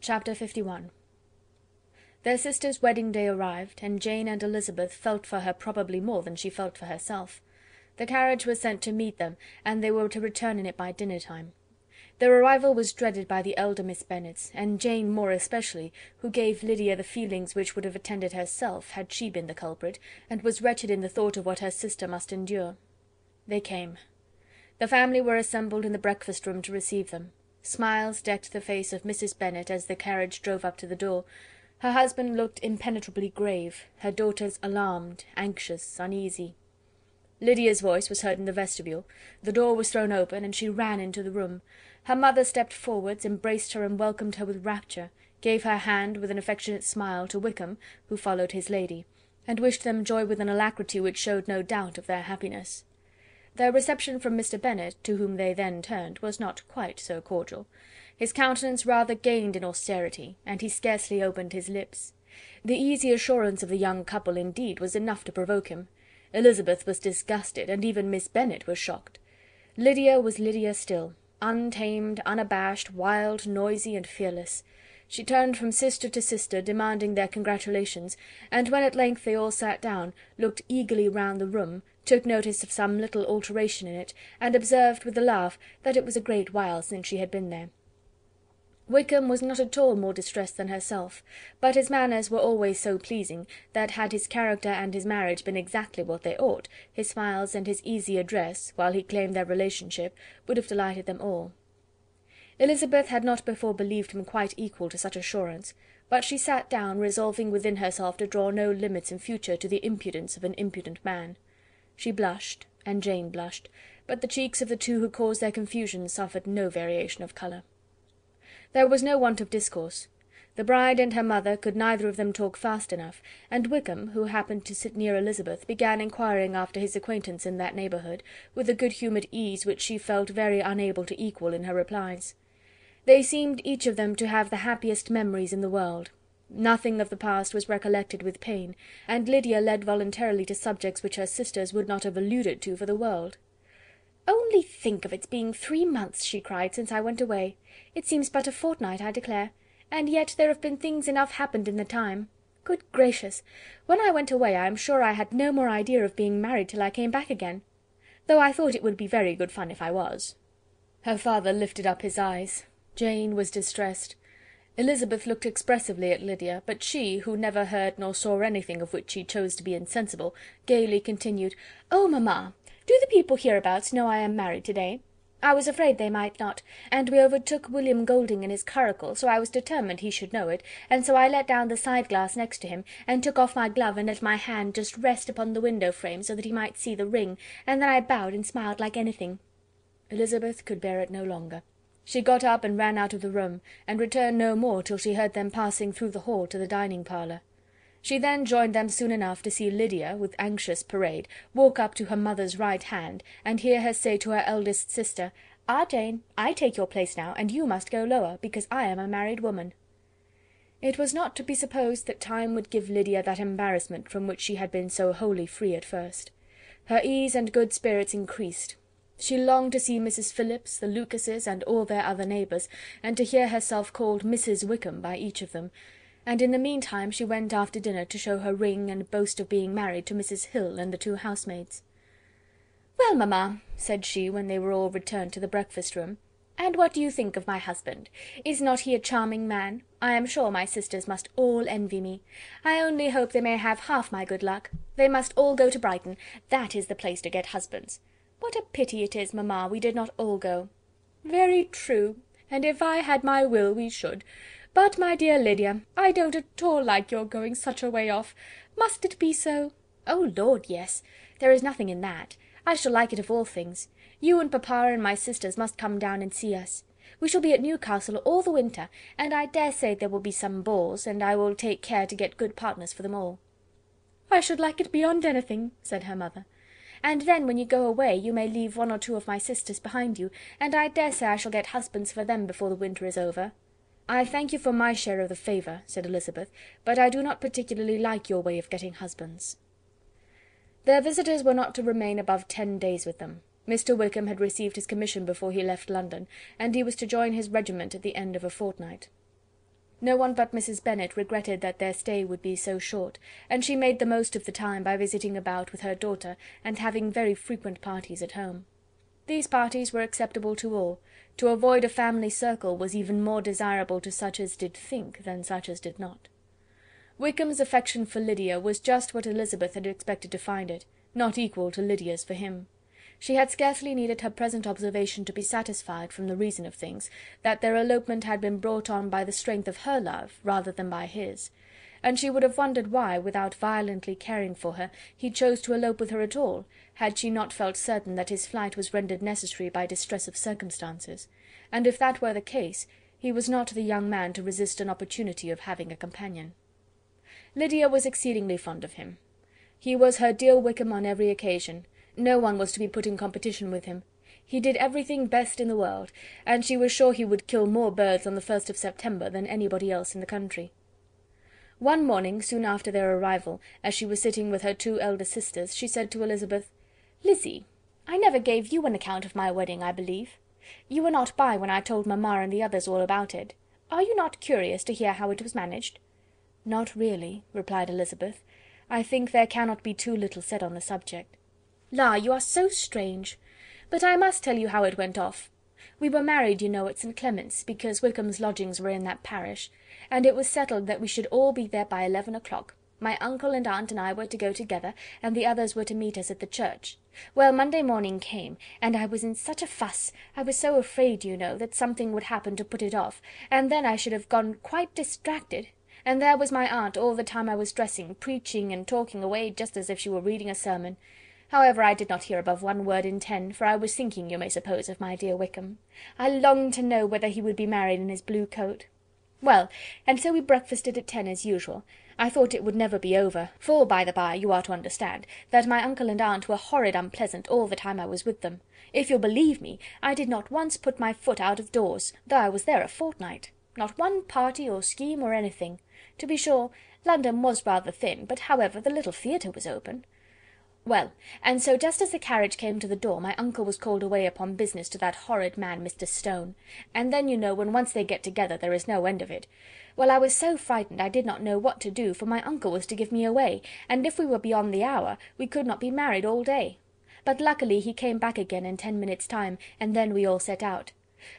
Chapter 51. Their sister's wedding day arrived, and Jane and Elizabeth felt for her probably more than she felt for herself. The carriage was sent to meet them, and they were to return in it by dinner time. Their arrival was dreaded by the elder Miss Bennets, and Jane more especially, who gave Lydia the feelings which would have attended herself had she been the culprit, and was wretched in the thought of what her sister must endure. They came. The family were assembled in the breakfast-room to receive them. Smiles decked the face of Mrs. Bennet as the carriage drove up to the door. Her husband looked impenetrably grave, her daughters alarmed, anxious, uneasy. Lydia's voice was heard in the vestibule. The door was thrown open, and she ran into the room. Her mother stepped forwards, embraced her, and welcomed her with rapture, gave her hand with an affectionate smile to Wickham, who followed his lady, and wished them joy with an alacrity which showed no doubt of their happiness. Their reception from Mr. Bennet, to whom they then turned, was not quite so cordial. His countenance rather gained in austerity, and he scarcely opened his lips. The easy assurance of the young couple, indeed, was enough to provoke him. Elizabeth was disgusted, and even Miss Bennet was shocked. Lydia was Lydia still, untamed, unabashed, wild, noisy, and fearless. She turned from sister to sister, demanding their congratulations, and when at length they all sat down, looked eagerly round the room, took notice of some little alteration in it, and observed with a laugh that it was a great while since she had been there. Wickham was not at all more distressed than herself, but his manners were always so pleasing, that had his character and his marriage been exactly what they ought, his smiles and his easy address, while he claimed their relationship, would have delighted them all. Elizabeth had not before believed him quite equal to such assurance, but she sat down, resolving within herself to draw no limits in future to the impudence of an impudent man. She blushed, and Jane blushed, but the cheeks of the two who caused their confusion suffered no variation of colour. There was no want of discourse. The bride and her mother could neither of them talk fast enough, and Wickham, who happened to sit near Elizabeth, began inquiring after his acquaintance in that neighbourhood, with a good-humoured ease which she felt very unable to equal in her replies. They seemed each of them to have the happiest memories in the world. Nothing of the past was recollected with pain, and Lydia led voluntarily to subjects which her sisters would not have alluded to for the world. "Only think of its being 3 months," she cried, "since I went away! It seems but a fortnight, I declare, and yet there have been things enough happened in the time. Good gracious! When I went away I am sure I had no more idea of being married till I came back again, though I thought it would be very good fun if I was." Her father lifted up his eyes. Jane was distressed. Elizabeth looked expressively at Lydia, but she, who never heard nor saw anything of which she chose to be insensible, gaily continued, "Oh, mamma! Do the people hereabouts know I am married to-day? I was afraid they might not, and we overtook William Golding in his curricle, so I was determined he should know it, and so I let down the side-glass next to him, and took off my glove and let my hand just rest upon the window-frame, so that he might see the ring, and then I bowed and smiled like anything." Elizabeth could bear it no longer. She got up and ran out of the room, and returned no more till she heard them passing through the hall to the dining-parlour. She then joined them soon enough to see Lydia, with anxious parade, walk up to her mother's right hand, and hear her say to her eldest sister, "Ah, Jane, I take your place now, and you must go lower, because I am a married woman." It was not to be supposed that time would give Lydia that embarrassment from which she had been so wholly free at first. Her ease and good spirits increased. She longed to see Mrs. Phillips, the Lucases, and all their other neighbours, and to hear herself called Mrs. Wickham by each of them, and in the meantime she went after dinner to show her ring and boast of being married to Mrs. Hill and the 2 housemaids. "Well, mamma," said she, when they were all returned to the breakfast-room, "and what do you think of my husband? Is not he a charming man? I am sure my sisters must all envy me. I only hope they may have half my good luck. They must all go to Brighton. That is the place to get husbands. What a pity it is, mamma, we did not all go." "Very true, and if I had my will we should. But, my dear Lydia, I don't at all like your going such a way off. Must it be so?" "Oh, Lord, yes! There is nothing in that. I shall like it of all things. You and papa and my sisters must come down and see us. We shall be at Newcastle all the winter, and I dare say there will be some balls, and I will take care to get good partners for them all." "I should like it beyond anything," said her mother. "And then, when you go away, you may leave 1 or 2 of my sisters behind you, and I dare say I shall get husbands for them before the winter is over." "I thank you for my share of the favour," said Elizabeth, "but I do not particularly like your way of getting husbands." Their visitors were not to remain above 10 days with them. Mr. Wickham had received his commission before he left London, and he was to join his regiment at the end of a fortnight. No one but Mrs. Bennet regretted that their stay would be so short, and she made the most of the time by visiting about with her daughter, and having very frequent parties at home. These parties were acceptable to all. To avoid a family circle was even more desirable to such as did think than such as did not. Wickham's affection for Lydia was just what Elizabeth had expected to find it, not equal to Lydia's for him. She had scarcely needed her present observation to be satisfied, from the reason of things, that their elopement had been brought on by the strength of her love rather than by his, and she would have wondered why, without violently caring for her, he chose to elope with her at all, had she not felt certain that his flight was rendered necessary by distress of circumstances, and if that were the case, he was not the young man to resist an opportunity of having a companion. Lydia was exceedingly fond of him. He was her dear Wickham on every occasion. No one was to be put in competition with him. He did everything best in the world, and she was sure he would kill more birds on the 1st of September than anybody else in the country. One morning, soon after their arrival, as she was sitting with her 2 elder sisters, she said to Elizabeth, "Lizzy, I never gave you an account of my wedding, I believe. You were not by when I told mamma and the others all about it. Are you not curious to hear how it was managed?" "Not really," replied Elizabeth. "I think there cannot be too little said on the subject." "La, you are so strange! But I must tell you how it went off. We were married, you know, at St. Clement's, because Wickham's lodgings were in that parish, and it was settled that we should all be there by 11 o'clock. My uncle and aunt and I were to go together, and the others were to meet us at the church. Well, Monday morning came, and I was in such a fuss, I was so afraid, you know, that something would happen to put it off, and then I should have gone quite distracted, and there was my aunt all the time I was dressing, preaching and talking away just as if she were reading a sermon. However, I did not hear above 1 word in 10, for I was thinking, you may suppose, of my dear Wickham. I longed to know whether he would be married in his blue coat. Well, and so we breakfasted at 10 as usual. I thought it would never be over, for, by the by, you are to understand, that my uncle and aunt were horrid unpleasant all the time I was with them. If you'll believe me, I did not once put my foot out of doors, though I was there a fortnight. Not one party or scheme or anything. To be sure, London was rather thin, but however, the little theatre was open. Well, and so just as the carriage came to the door, my uncle was called away upon business to that horrid man, Mr. Stone, and then, you know, when once they get together, there is no end of it. Well, I was so frightened I did not know what to do, for my uncle was to give me away, and if we were beyond the hour, we could not be married all day. But luckily he came back again in 10 minutes' time, and then we all set out.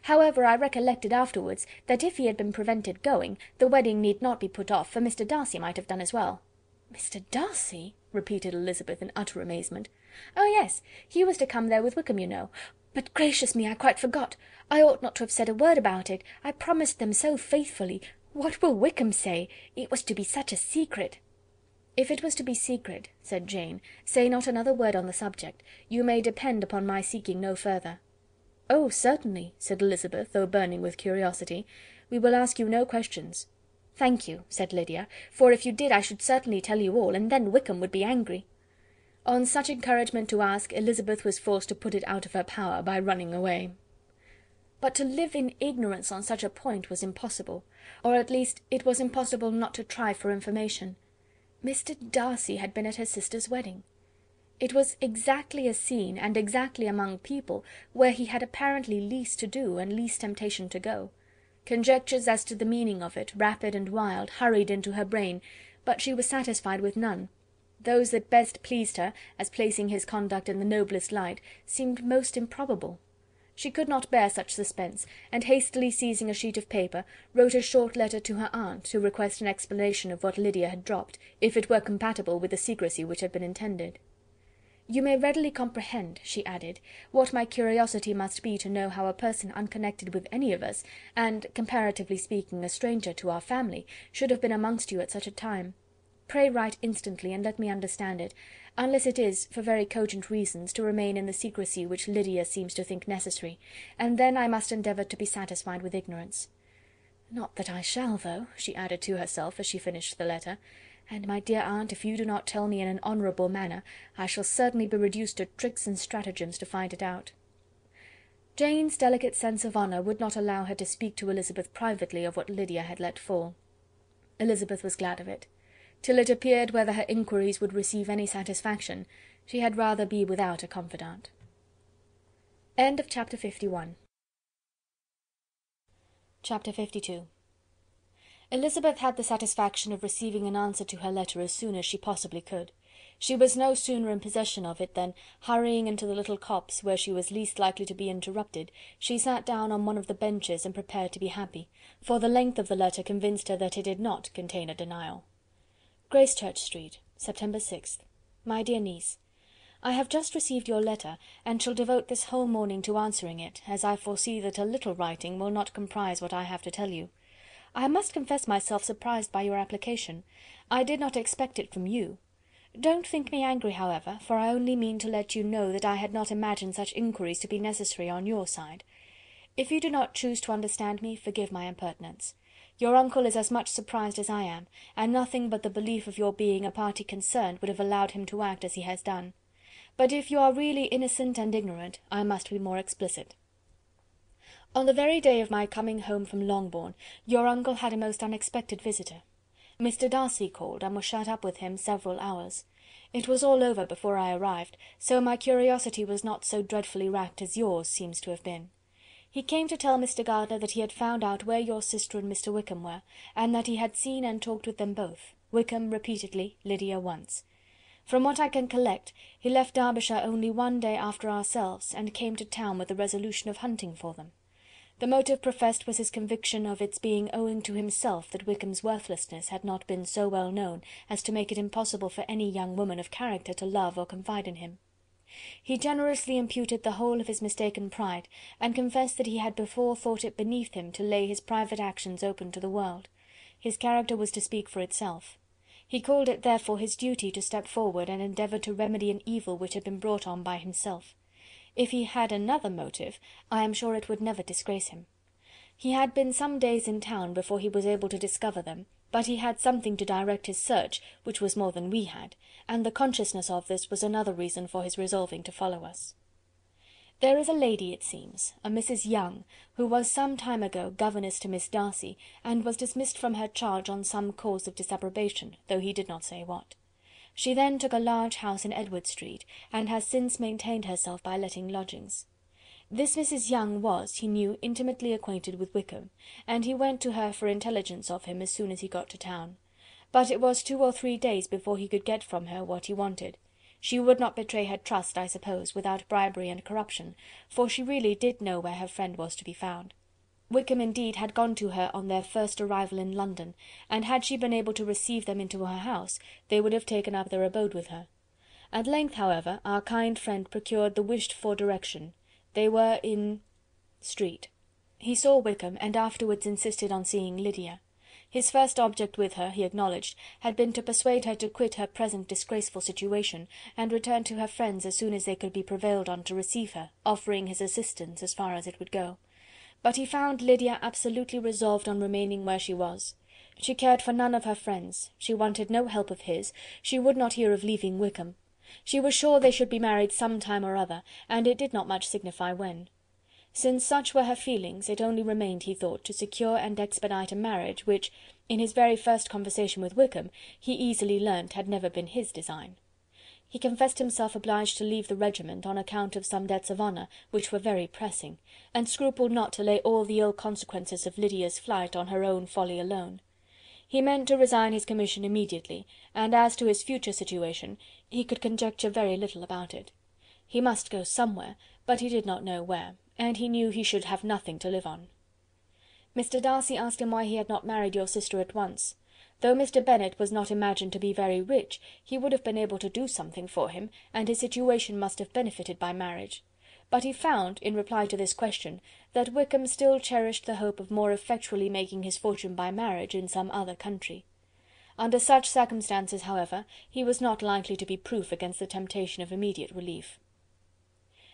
However, I recollected afterwards, that if he had been prevented going, the wedding need not be put off, for Mr. Darcy might have done as well." "Mr. Darcy?" repeated Elizabeth in utter amazement. "Oh, yes, he was to come there with Wickham, you know. But gracious me, I quite forgot. I ought not to have said a word about it. I promised them so faithfully. What will Wickham say? It was to be such a secret." "If it was to be secret," said Jane, "say not another word on the subject. You may depend upon my seeking no further." "Oh, certainly," said Elizabeth, though burning with curiosity. "We will ask you no questions." "Thank you," said Lydia, "for if you did I should certainly tell you all, and then Wickham would be angry." On such encouragement to ask, Elizabeth was forced to put it out of her power by running away. But to live in ignorance on such a point was impossible, or at least it was impossible not to try for information. Mr. Darcy had been at her sister's wedding. It was exactly a scene, and exactly among people, where he had apparently least to do and least temptation to go. Conjectures as to the meaning of it, rapid and wild, hurried into her brain, but she was satisfied with none. Those that best pleased her, as placing his conduct in the noblest light, seemed most improbable. She could not bear such suspense, and hastily seizing a sheet of paper, wrote a short letter to her aunt, to request an explanation of what Lydia had dropped, if it were compatible with the secrecy which had been intended. "You may readily comprehend," she added, "what my curiosity must be to know how a person unconnected with any of us, and, comparatively speaking, a stranger to our family, should have been amongst you at such a time. Pray write instantly, and let me understand it, unless it is, for very cogent reasons, to remain in the secrecy which Lydia seems to think necessary, and then I must endeavour to be satisfied with ignorance. Not that I shall, though," she added to herself, as she finished the letter. "And, my dear aunt, if you do not tell me in an honourable manner, I shall certainly be reduced to tricks and stratagems to find it out." Jane's delicate sense of honour would not allow her to speak to Elizabeth privately of what Lydia had let fall. Elizabeth was glad of it. Till it appeared whether her inquiries would receive any satisfaction, she had rather be without a confidant. End of chapter 51. Chapter 52. Elizabeth had the satisfaction of receiving an answer to her letter as soon as she possibly could. She was no sooner in possession of it than, hurrying into the little copse where she was least likely to be interrupted, she sat down on one of the benches and prepared to be happy, for the length of the letter convinced her that it did not contain a denial. Gracechurch Street, September 6th. My dear niece, I have just received your letter, and shall devote this whole morning to answering it, as I foresee that a little writing will not comprise what I have to tell you. I must confess myself surprised by your application. I did not expect it from you. Don't think me angry, however, for I only mean to let you know that I had not imagined such inquiries to be necessary on your side. If you do not choose to understand me, forgive my impertinence. Your uncle is as much surprised as I am, and nothing but the belief of your being a party concerned would have allowed him to act as he has done. But if you are really innocent and ignorant, I must be more explicit. On the very day of my coming home from Longbourn, your uncle had a most unexpected visitor. Mr. Darcy called, and was shut up with him several hours. It was all over before I arrived, so my curiosity was not so dreadfully racked as yours seems to have been. He came to tell Mr. Gardiner that he had found out where your sister and Mr. Wickham were, and that he had seen and talked with them both, Wickham repeatedly, Lydia once. From what I can collect, he left Derbyshire only one day after ourselves, and came to town with the resolution of hunting for them. The motive professed was his conviction of its being owing to himself that Wickham's worthlessness had not been so well known as to make it impossible for any young woman of character to love or confide in him. He generously imputed the whole of his mistaken pride, and confessed that he had before thought it beneath him to lay his private actions open to the world. His character was to speak for itself. He called it therefore his duty to step forward and endeavour to remedy an evil which had been brought on by himself. If he had another motive, I am sure it would never disgrace him. He had been some days in town before he was able to discover them, but he had something to direct his search, which was more than we had, and the consciousness of this was another reason for his resolving to follow us. There is a lady, it seems, a Mrs. Young, who was some time ago governess to Miss Darcy, and was dismissed from her charge on some cause of disapprobation, though he did not say what. She then took a large house in Edward Street, and has since maintained herself by letting lodgings. This Mrs. Young was, he knew, intimately acquainted with Wickham, and he went to her for intelligence of him as soon as he got to town. But it was 2 or 3 days before he could get from her what he wanted. She would not betray her trust, I suppose, without bribery and corruption, for she really did know where her friend was to be found. Wickham indeed had gone to her on their first arrival in London, and had she been able to receive them into her house, they would have taken up their abode with her. At length, however, our kind friend procured the wished-for direction. They were in Street. He saw Wickham, and afterwards insisted on seeing Lydia. His first object with her, he acknowledged, had been to persuade her to quit her present disgraceful situation, and return to her friends as soon as they could be prevailed on to receive her, offering his assistance as far as it would go. But he found Lydia absolutely resolved on remaining where she was. She cared for none of her friends, she wanted no help of his, she would not hear of leaving Wickham. She was sure they should be married some time or other, and it did not much signify when. Since such were her feelings, it only remained, he thought, to secure and expedite a marriage, which, in his very first conversation with Wickham, he easily learnt had never been his design. He confessed himself obliged to leave the regiment on account of some debts of honour, which were very pressing, and scrupled not to lay all the ill consequences of Lydia's flight on her own folly alone. He meant to resign his commission immediately, and as to his future situation, he could conjecture very little about it. He must go somewhere, but he did not know where, and he knew he should have nothing to live on. Mr. Darcy asked him why he had not married your sister at once. Though Mr. Bennet was not imagined to be very rich, he would have been able to do something for him, and his situation must have benefited by marriage. But he found, in reply to this question, that Wickham still cherished the hope of more effectually making his fortune by marriage in some other country. Under such circumstances, however, he was not likely to be proof against the temptation of immediate relief.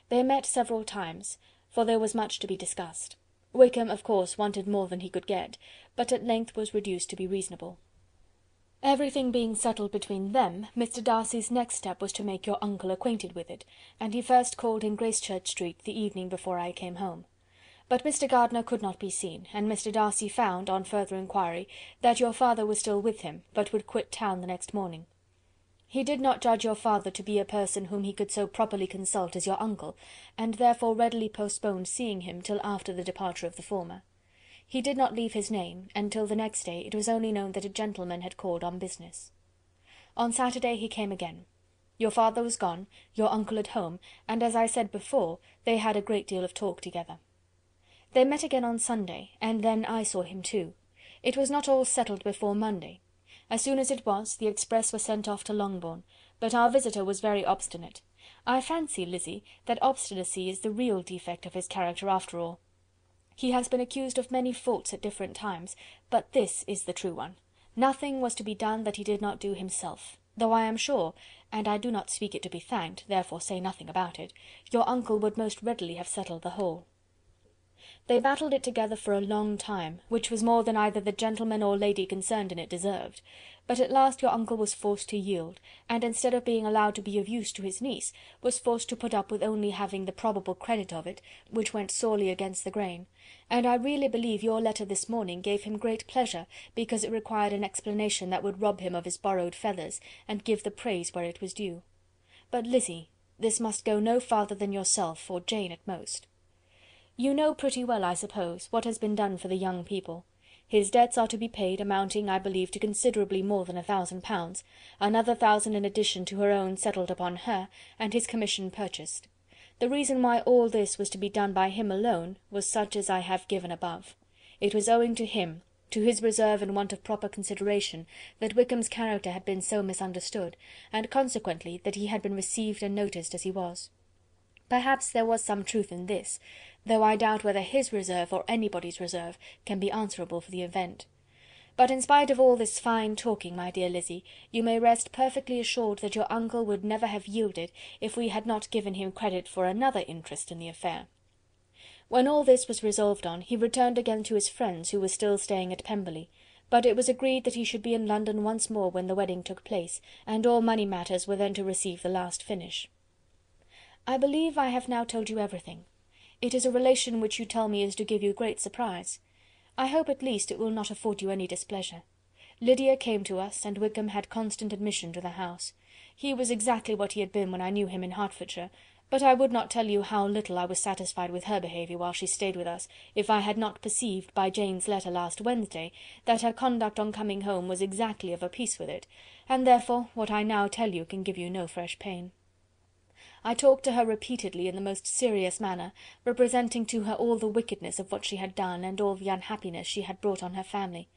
They met several times, for there was much to be discussed. Wickham, of course, wanted more than he could get, but at length was reduced to be reasonable. Everything being settled between them, Mr. Darcy's next step was to make your uncle acquainted with it, and he first called in Gracechurch Street the evening before I came home. But Mr. Gardiner could not be seen, and Mr. Darcy found, on further inquiry, that your father was still with him, but would quit town the next morning. He did not judge your father to be a person whom he could so properly consult as your uncle, and therefore readily postponed seeing him till after the departure of the former. He did not leave his name, and till the next day it was only known that a gentleman had called on business. On Saturday he came again. Your father was gone, your uncle at home, and, as I said before, they had a great deal of talk together. They met again on Sunday, and then I saw him too. It was not all settled before Monday. As soon as it was, the express was sent off to Longbourn, but our visitor was very obstinate. I fancy, Lizzy, that obstinacy is the real defect of his character after all. He has been accused of many faults at different times, but this is the true one. Nothing was to be done that he did not do himself, though I am sure, and I do not speak it to be thanked, therefore say nothing about it, your uncle would most readily have settled the whole. They battled it together for a long time, which was more than either the gentleman or lady concerned in it deserved, but at last your uncle was forced to yield, and instead of being allowed to be of use to his niece, was forced to put up with only having the probable credit of it, which went sorely against the grain, and I really believe your letter this morning gave him great pleasure, because it required an explanation that would rob him of his borrowed feathers, and give the praise where it was due. But, Lizzy, this must go no farther than yourself, or Jane at most. You know pretty well, I suppose, what has been done for the young people. His debts are to be paid, amounting, I believe, to considerably more than £1,000, another 1,000 in addition to her own settled upon her, and his commission purchased. The reason why all this was to be done by him alone was such as I have given above. It was owing to him, to his reserve and want of proper consideration, that Wickham's character had been so misunderstood, and consequently that he had been received and noticed as he was. Perhaps there was some truth in this, though I doubt whether his reserve or anybody's reserve can be answerable for the event. But in spite of all this fine talking, my dear Lizzy, you may rest perfectly assured that your uncle would never have yielded if we had not given him credit for another interest in the affair. When all this was resolved on, he returned again to his friends, who were still staying at Pemberley, but it was agreed that he should be in London once more when the wedding took place, and all money matters were then to receive the last finish. I believe I have now told you everything. It is a relation which you tell me is to give you great surprise. I hope at least it will not afford you any displeasure. Lydia came to us, and Wickham had constant admission to the house. He was exactly what he had been when I knew him in Hertfordshire, but I would not tell you how little I was satisfied with her behaviour while she stayed with us, if I had not perceived by Jane's letter last Wednesday that her conduct on coming home was exactly of a piece with it, and therefore what I now tell you can give you no fresh pain. I talked to her repeatedly in the most serious manner, representing to her all the wickedness of what she had done, and all the unhappiness she had brought on her family.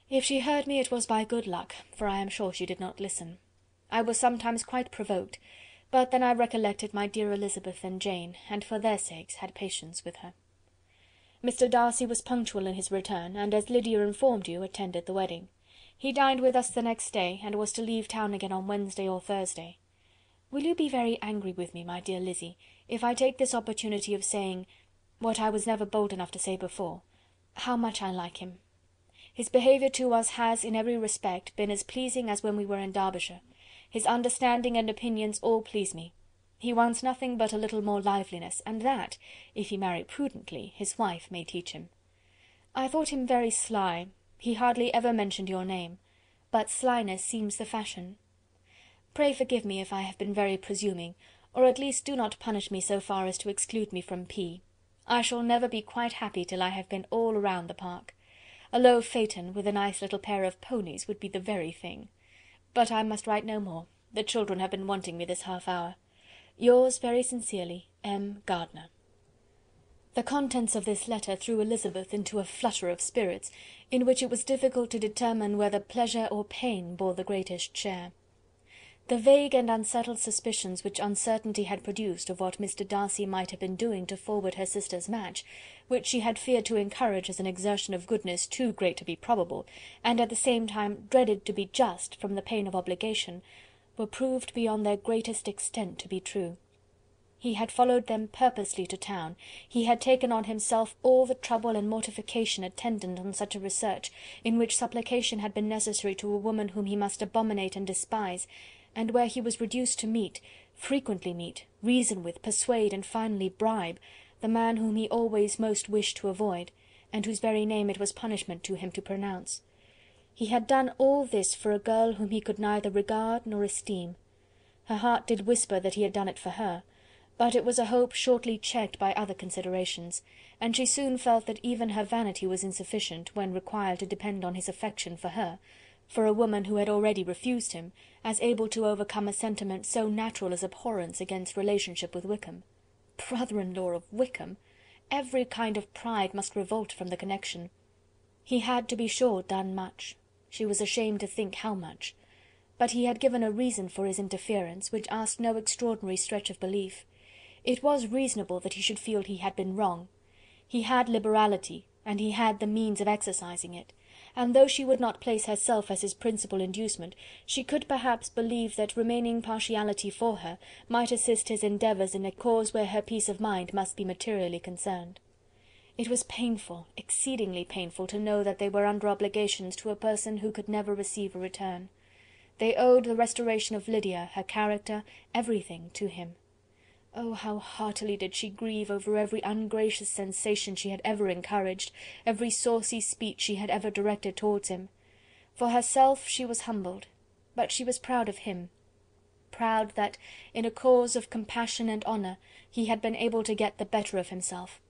If she heard me, it was by good luck, for I am sure she did not listen. I was sometimes quite provoked, but then I recollected my dear Elizabeth and Jane, and for their sakes had patience with her. Mr. Darcy was punctual in his return, and, as Lydia informed you, attended the wedding. He dined with us the next day, and was to leave town again on Wednesday or Thursday. Will you be very angry with me, my dear Lizzy, if I take this opportunity of saying, what I was never bold enough to say before, how much I like him? His behaviour to us has, in every respect, been as pleasing as when we were in Derbyshire. His understanding and opinions all please me. He wants nothing but a little more liveliness, and that, if he marry prudently, his wife may teach him. I thought him very sly. He hardly ever mentioned your name, but slyness seems the fashion. Pray forgive me if I have been very presuming, or at least do not punish me so far as to exclude me from P. I shall never be quite happy till I have been all round the park. A low phaeton, with a nice little pair of ponies, would be the very thing. But I must write no more. The children have been wanting me this half-hour. Yours very sincerely, M. Gardiner. The contents of this letter threw Elizabeth into a flutter of spirits, in which it was difficult to determine whether pleasure or pain bore the greatest share. The vague and unsettled suspicions which uncertainty had produced of what Mr. Darcy might have been doing to forward her sister's match, which she had feared to encourage as an exertion of goodness too great to be probable, and at the same time dreaded to be just from the pain of obligation, were proved beyond their greatest extent to be true. He had followed them purposely to town, he had taken on himself all the trouble and mortification attendant on such a research, in which supplication had been necessary to a woman whom he must abominate and despise, and where he was reduced to meet, frequently meet, reason with, persuade, and finally bribe, the man whom he always most wished to avoid, and whose very name it was punishment to him to pronounce. He had done all this for a girl whom he could neither regard nor esteem. Her heart did whisper that he had done it for her, But it was a hope shortly checked by other considerations, and she soon felt that even her vanity was insufficient, when required to depend on his affection for her, for a woman who had already refused him, as able to overcome a sentiment so natural as abhorrence against relationship with Wickham. Brother-in-law of Wickham! Every kind of pride must revolt from the connection. He had, to be sure, done much. She was ashamed to think how much. But he had given a reason for his interference, which asked no extraordinary stretch of belief. It was reasonable that he should feel he had been wrong. He had liberality, and he had the means of exercising it, and though she would not place herself as his principal inducement, she could perhaps believe that remaining partiality for her might assist his endeavours in a cause where her peace of mind must be materially concerned. It was painful, exceedingly painful, to know that they were under obligations to a person who could never receive a return. They owed the restoration of Lydia, her character, everything, to him. Oh, how heartily did she grieve over every ungracious sensation she had ever encouraged, every saucy speech she had ever directed towards him. For herself she was humbled, but she was proud of him, proud that, in a cause of compassion and honour, he had been able to get the better of himself.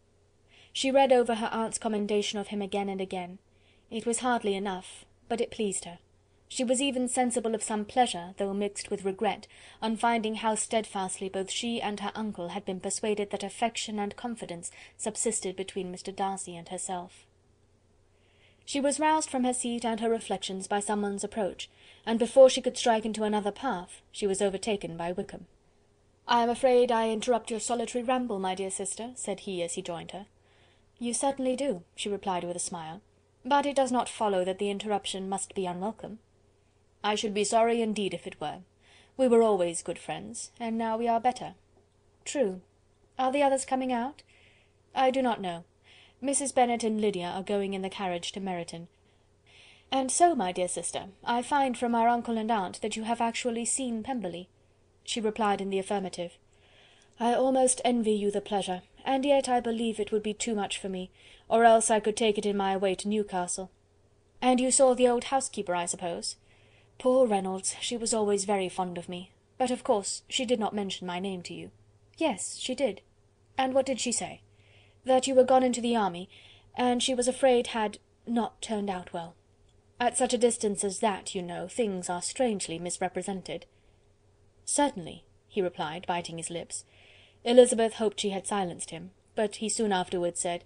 She read over her aunt's commendation of him again and again. It was hardly enough, but it pleased her. She was even sensible of some pleasure, though mixed with regret, on finding how steadfastly both she and her uncle had been persuaded that affection and confidence subsisted between Mr. Darcy and herself. She was roused from her seat and her reflections by someone's approach, and before she could strike into another path, she was overtaken by Wickham. "I am afraid I interrupt your solitary ramble, my dear sister," said he as he joined her. "You certainly do," she replied with a smile, "but it does not follow that the interruption must be unwelcome." "I should be sorry indeed if it were. We were always good friends, and now we are better." "True. Are the others coming out?" "I do not know. Mrs. Bennet and Lydia are going in the carriage to Meryton. And so, my dear sister, I find from our uncle and aunt that you have actually seen Pemberley." She replied in the affirmative. "I almost envy you the pleasure, and yet I believe it would be too much for me, or else I could take it in my way to Newcastle." "And you saw the old housekeeper, I suppose?" "Poor Reynolds, she was always very fond of me, but of course she did not mention my name to you." "Yes, she did." "And what did she say?" "That you were gone into the army, and she was afraid had not turned out well. At such a distance as that, you know, things are strangely misrepresented." "Certainly," he replied, biting his lips. Elizabeth hoped she had silenced him, but he soon afterwards said,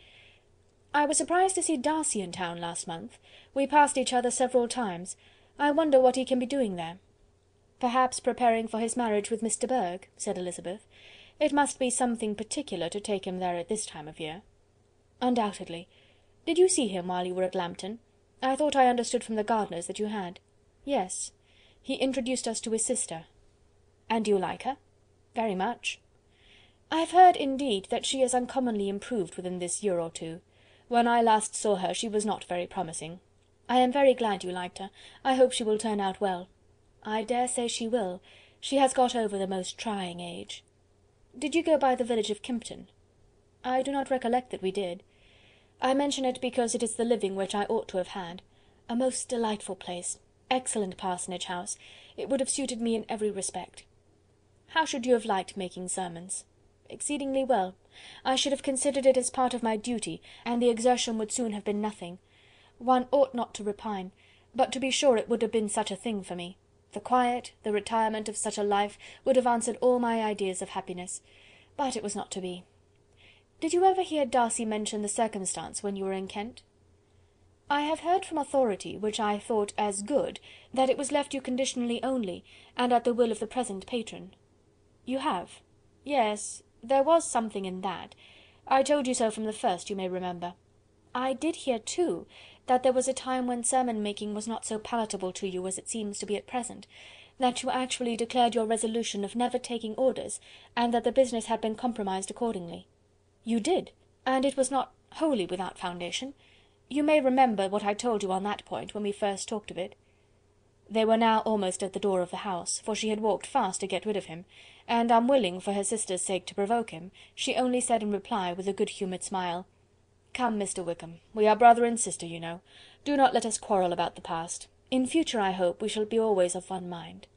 "I was surprised to see Darcy in town last month. We passed each other several times. I wonder what he can be doing there." "Perhaps preparing for his marriage with Miss de Bourgh," said Elizabeth. "It must be something particular to take him there at this time of year." "Undoubtedly. Did you see him while you were at Lambton? I thought I understood from the gardeners that you had." "Yes. He introduced us to his sister." "And do you like her?" "Very much." "I have heard, indeed, that she has uncommonly improved within this year or two. When I last saw her she was not very promising. I am very glad you liked her. I hope she will turn out well." "I dare say she will. She has got over the most trying age." "Did you go by the village of Kympton?" "I do not recollect that we did. I mention it because it is the living which I ought to have had. A most delightful place. Excellent parsonage house. It would have suited me in every respect." "How should you have liked making sermons?" "Exceedingly well. I should have considered it as part of my duty, and the exertion would soon have been nothing. One ought not to repine, but to be sure it would have been such a thing for me. The quiet, the retirement of such a life would have answered all my ideas of happiness, but it was not to be. Did you ever hear Darcy mention the circumstance when you were in Kent?" "I have heard from authority, which I thought as good, that it was left you conditionally only, and at the will of the present patron." "You have?" "Yes, there was something in that. I told you so from the first, you may remember. I did hear, too, that there was a time when sermon-making was not so palatable to you as it seems to be at present, that you actually declared your resolution of never taking orders, and that the business had been compromised accordingly." "You did? And it was not wholly without foundation? You may remember what I told you on that point, when we first talked of it." They were now almost at the door of the house, for she had walked fast to get rid of him, and unwilling, for her sister's sake, to provoke him, she only said in reply, with a good-humoured smile, "Come, Mr. Wickham, we are brother and sister, you know. Do not let us quarrel about the past. In future, I hope, we shall be always of one mind."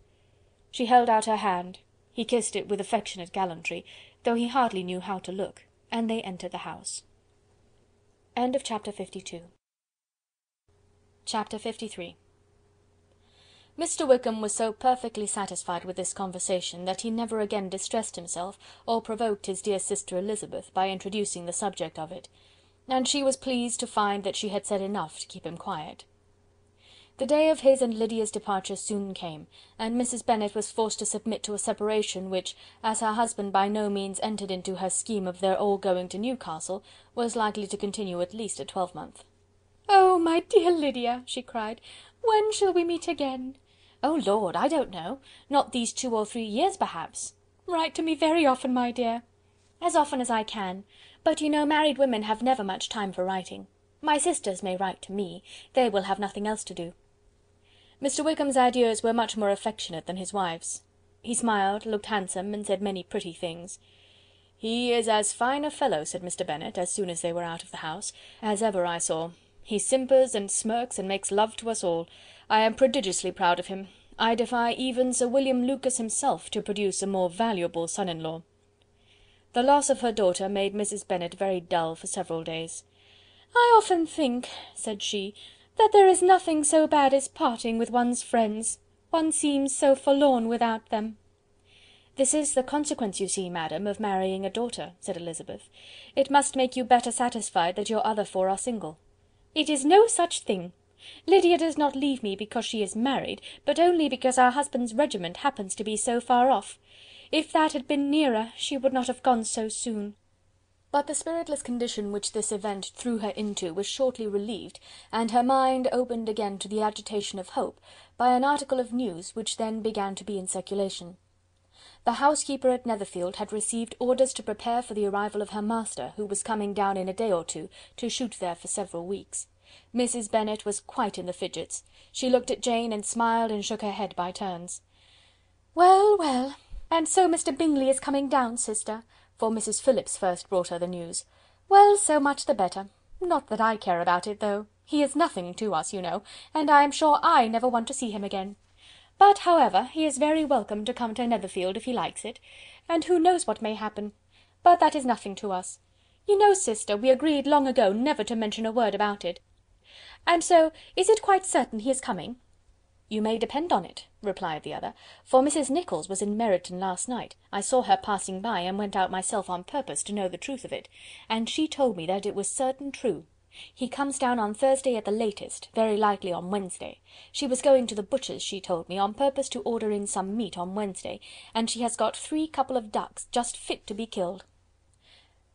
She held out her hand. He kissed it with affectionate gallantry, though he hardly knew how to look, and they entered the house. End of chapter 52. Chapter 53. Mr. Wickham was so perfectly satisfied with this conversation that he never again distressed himself or provoked his dear sister Elizabeth by introducing the subject of it, and she was pleased to find that she had said enough to keep him quiet. The day of his and Lydia's departure soon came, and Mrs. Bennet was forced to submit to a separation which, as her husband by no means entered into her scheme of their all going to Newcastle, was likely to continue at least a twelvemonth. "Oh, my dear Lydia," she cried, "when shall we meet again?" "Oh, Lord, I don't know. Not these 2 or 3 years, perhaps." "Write to me very often, my dear." "As often as I can. But you know married women have never much time for writing. My sisters may write to me. They will have nothing else to do." Mr. Wickham's adieus were much more affectionate than his wife's. He smiled, looked handsome, and said many pretty things. "He is as fine a fellow," said Mr. Bennet, as soon as they were out of the house, "as ever I saw. He simpers and smirks and makes love to us all. I am prodigiously proud of him. I defy even Sir William Lucas himself to produce a more valuable son-in-law." The loss of her daughter made Mrs. Bennet very dull for several days. "I often think," said she, "that there is nothing so bad as parting with one's friends. One seems so forlorn without them." "This is the consequence, you see, madam, of marrying a daughter," said Elizabeth. "It must make you better satisfied that your other 4 are single." "It is no such thing. Lydia does not leave me because she is married, but only because our husband's regiment happens to be so far off. If that had been nearer, she would not have gone so soon." But the spiritless condition which this event threw her into was shortly relieved, and her mind opened again to the agitation of hope, by an article of news which then began to be in circulation. The housekeeper at Netherfield had received orders to prepare for the arrival of her master, who was coming down in a day or two, to shoot there for several weeks. Mrs. Bennet was quite in the fidgets. She looked at Jane, and smiled and shook her head by turns. "Well, well, and so Mr. Bingley is coming down, sister," for Mrs. Phillips first brought her the news. "Well, so much the better. Not that I care about it, though. He is nothing to us, you know, and I am sure I never want to see him again. But, however, he is very welcome to come to Netherfield if he likes it, and who knows what may happen? But that is nothing to us. You know, sister, we agreed long ago never to mention a word about it. And so, is it quite certain he is coming?" "You may depend on it," replied the other, "for Mrs. Nicholls was in Meryton last night. I saw her passing by, and went out myself on purpose to know the truth of it, and she told me that it was certain true. He comes down on Thursday at the latest, very likely on Wednesday. She was going to the butcher's, she told me, on purpose to order in some meat on Wednesday, and she has got 3 couple of ducks, just fit to be killed."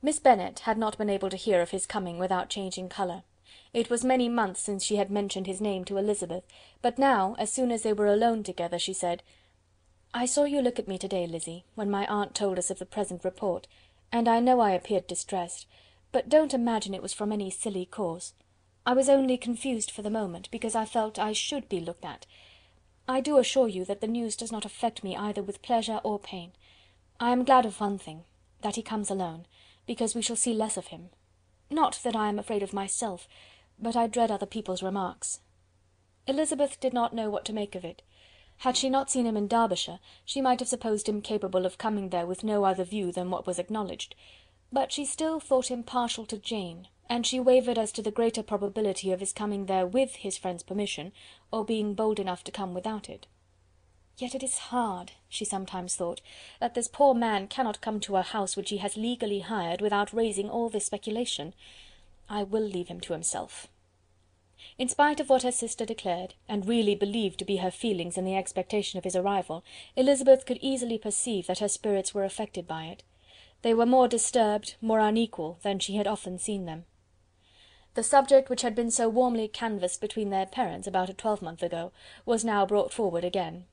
Miss Bennet had not been able to hear of his coming without changing colour. It was many months since she had mentioned his name to Elizabeth, but now, as soon as they were alone together, she said, "I saw you look at me to-day, Lizzy, when my aunt told us of the present report, and I know I appeared distressed, but don't imagine it was from any silly cause. I was only confused for the moment, because I felt I should be looked at. I do assure you that the news does not affect me either with pleasure or pain. I am glad of one thing, that he comes alone, because we shall see less of him. Not that I am afraid of myself, but I dread other people's remarks." Elizabeth did not know what to make of it. Had she not seen him in Derbyshire, she might have supposed him capable of coming there with no other view than what was acknowledged, but she still thought him partial to Jane, and she wavered as to the greater probability of his coming there with his friend's permission, or being bold enough to come without it. "Yet it is hard," she sometimes thought, "that this poor man cannot come to a house which he has legally hired without raising all this speculation. I will leave him to himself." In spite of what her sister declared, and really believed to be her feelings in the expectation of his arrival, Elizabeth could easily perceive that her spirits were affected by it. They were more disturbed, more unequal, than she had often seen them. The subject which had been so warmly canvassed between their parents about a twelvemonth ago, was now brought forward again.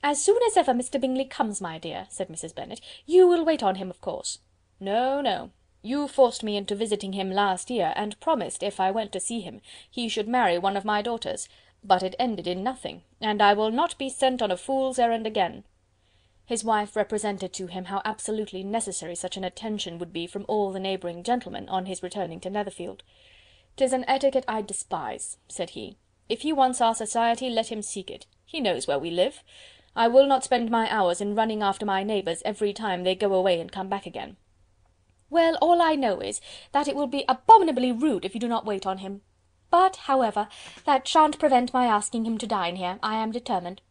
"As soon as ever Mr. Bingley comes, my dear," said Mrs. Bennet, "you will wait on him, of course." "No, no. You forced me into visiting him last year, and promised, if I went to see him, he should marry one of my daughters, but it ended in nothing, and I will not be sent on a fool's errand again." His wife represented to him how absolutely necessary such an attention would be from all the neighbouring gentlemen, on his returning to Netherfield. "'Tis an etiquette I despise," said he. "If he wants our society, let him seek it. He knows where we live. I will not spend my hours in running after my neighbours every time they go away and come back again." "Well, all I know is, that it will be abominably rude if you do not wait on him. But, however, that shan't prevent my asking him to dine here, I am determined.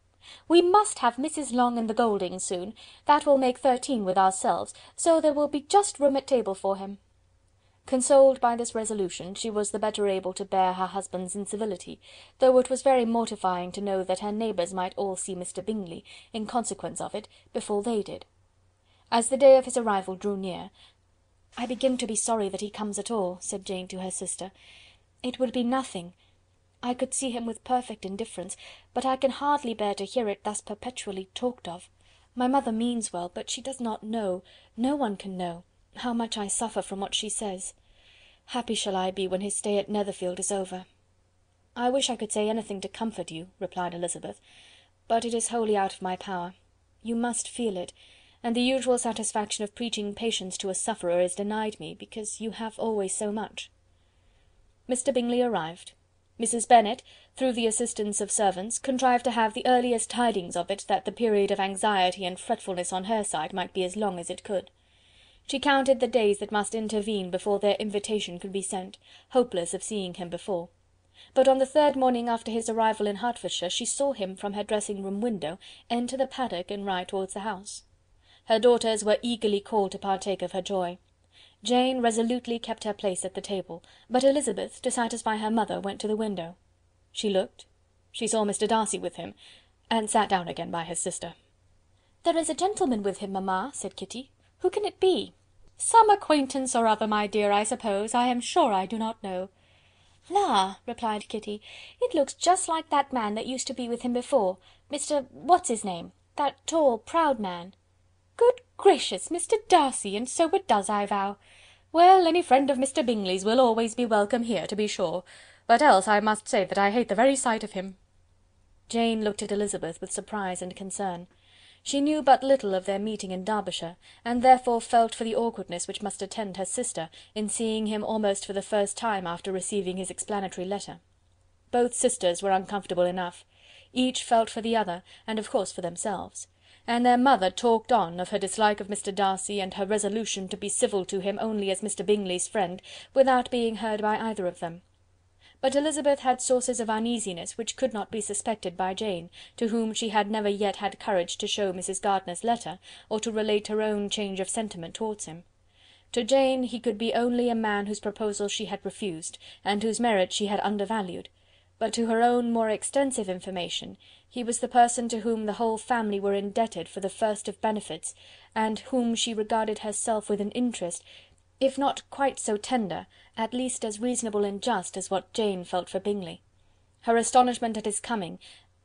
We must have Mrs. Long and the Gouldings soon, that will make 13 with ourselves, so there will be just room at table for him." Consoled by this resolution, she was the better able to bear her husband's incivility, though it was very mortifying to know that her neighbours might all see Mr. Bingley, in consequence of it, before they did. As the day of his arrival drew near— "I begin to be sorry that he comes at all," said Jane to her sister. "It would be nothing. I could see him with perfect indifference, but I can hardly bear to hear it thus perpetually talked of. My mother means well, but she does not know, no one can know, how much I suffer from what she says. Happy shall I be when his stay at Netherfield is over." "I wish I could say anything to comfort you," replied Elizabeth, "but it is wholly out of my power. You must feel it, and the usual satisfaction of preaching patience to a sufferer is denied me, because you have always so much." Mr. Bingley arrived. Mrs. Bennet, through the assistance of servants, contrived to have the earliest tidings of it, that the period of anxiety and fretfulness on her side might be as long as it could. She counted the days that must intervene before their invitation could be sent, hopeless of seeing him before. But on the 3rd morning after his arrival in Hertfordshire, she saw him from her dressing-room window enter the paddock and ride towards the house. Her daughters were eagerly called to partake of her joy. Jane resolutely kept her place at the table, but Elizabeth, to satisfy her mother, went to the window. She looked, she saw Mr. Darcy with him, and sat down again by his sister. "There is a gentleman with him, mamma," said Kitty. "Who can it be?" "Some acquaintance or other, my dear, I suppose. I am sure I do not know." "La!" replied Kitty, "it looks just like that man that used to be with him before, Mr.—what's his name? That tall, proud man." "Good gracious! Mr. Darcy, and so it does, I vow. Well, any friend of Mr. Bingley's will always be welcome here, to be sure, but else I must say that I hate the very sight of him." Jane looked at Elizabeth with surprise and concern. She knew but little of their meeting in Derbyshire, and therefore felt for the awkwardness which must attend her sister in seeing him almost for the first time after receiving his explanatory letter. Both sisters were uncomfortable enough. Each felt for the other, and of course for themselves. And their mother talked on of her dislike of Mr. Darcy, and her resolution to be civil to him only as Mr. Bingley's friend, without being heard by either of them. But Elizabeth had sources of uneasiness which could not be suspected by Jane, to whom she had never yet had courage to show Mrs. Gardiner's letter, or to relate her own change of sentiment towards him. To Jane he could be only a man whose proposal she had refused, and whose merit she had undervalued, but to her own more extensive information he was the person to whom the whole family were indebted for the first of benefits, and whom she regarded herself with an interest, if not quite so tender, at least as reasonable and just as what Jane felt for Bingley. Her astonishment at his coming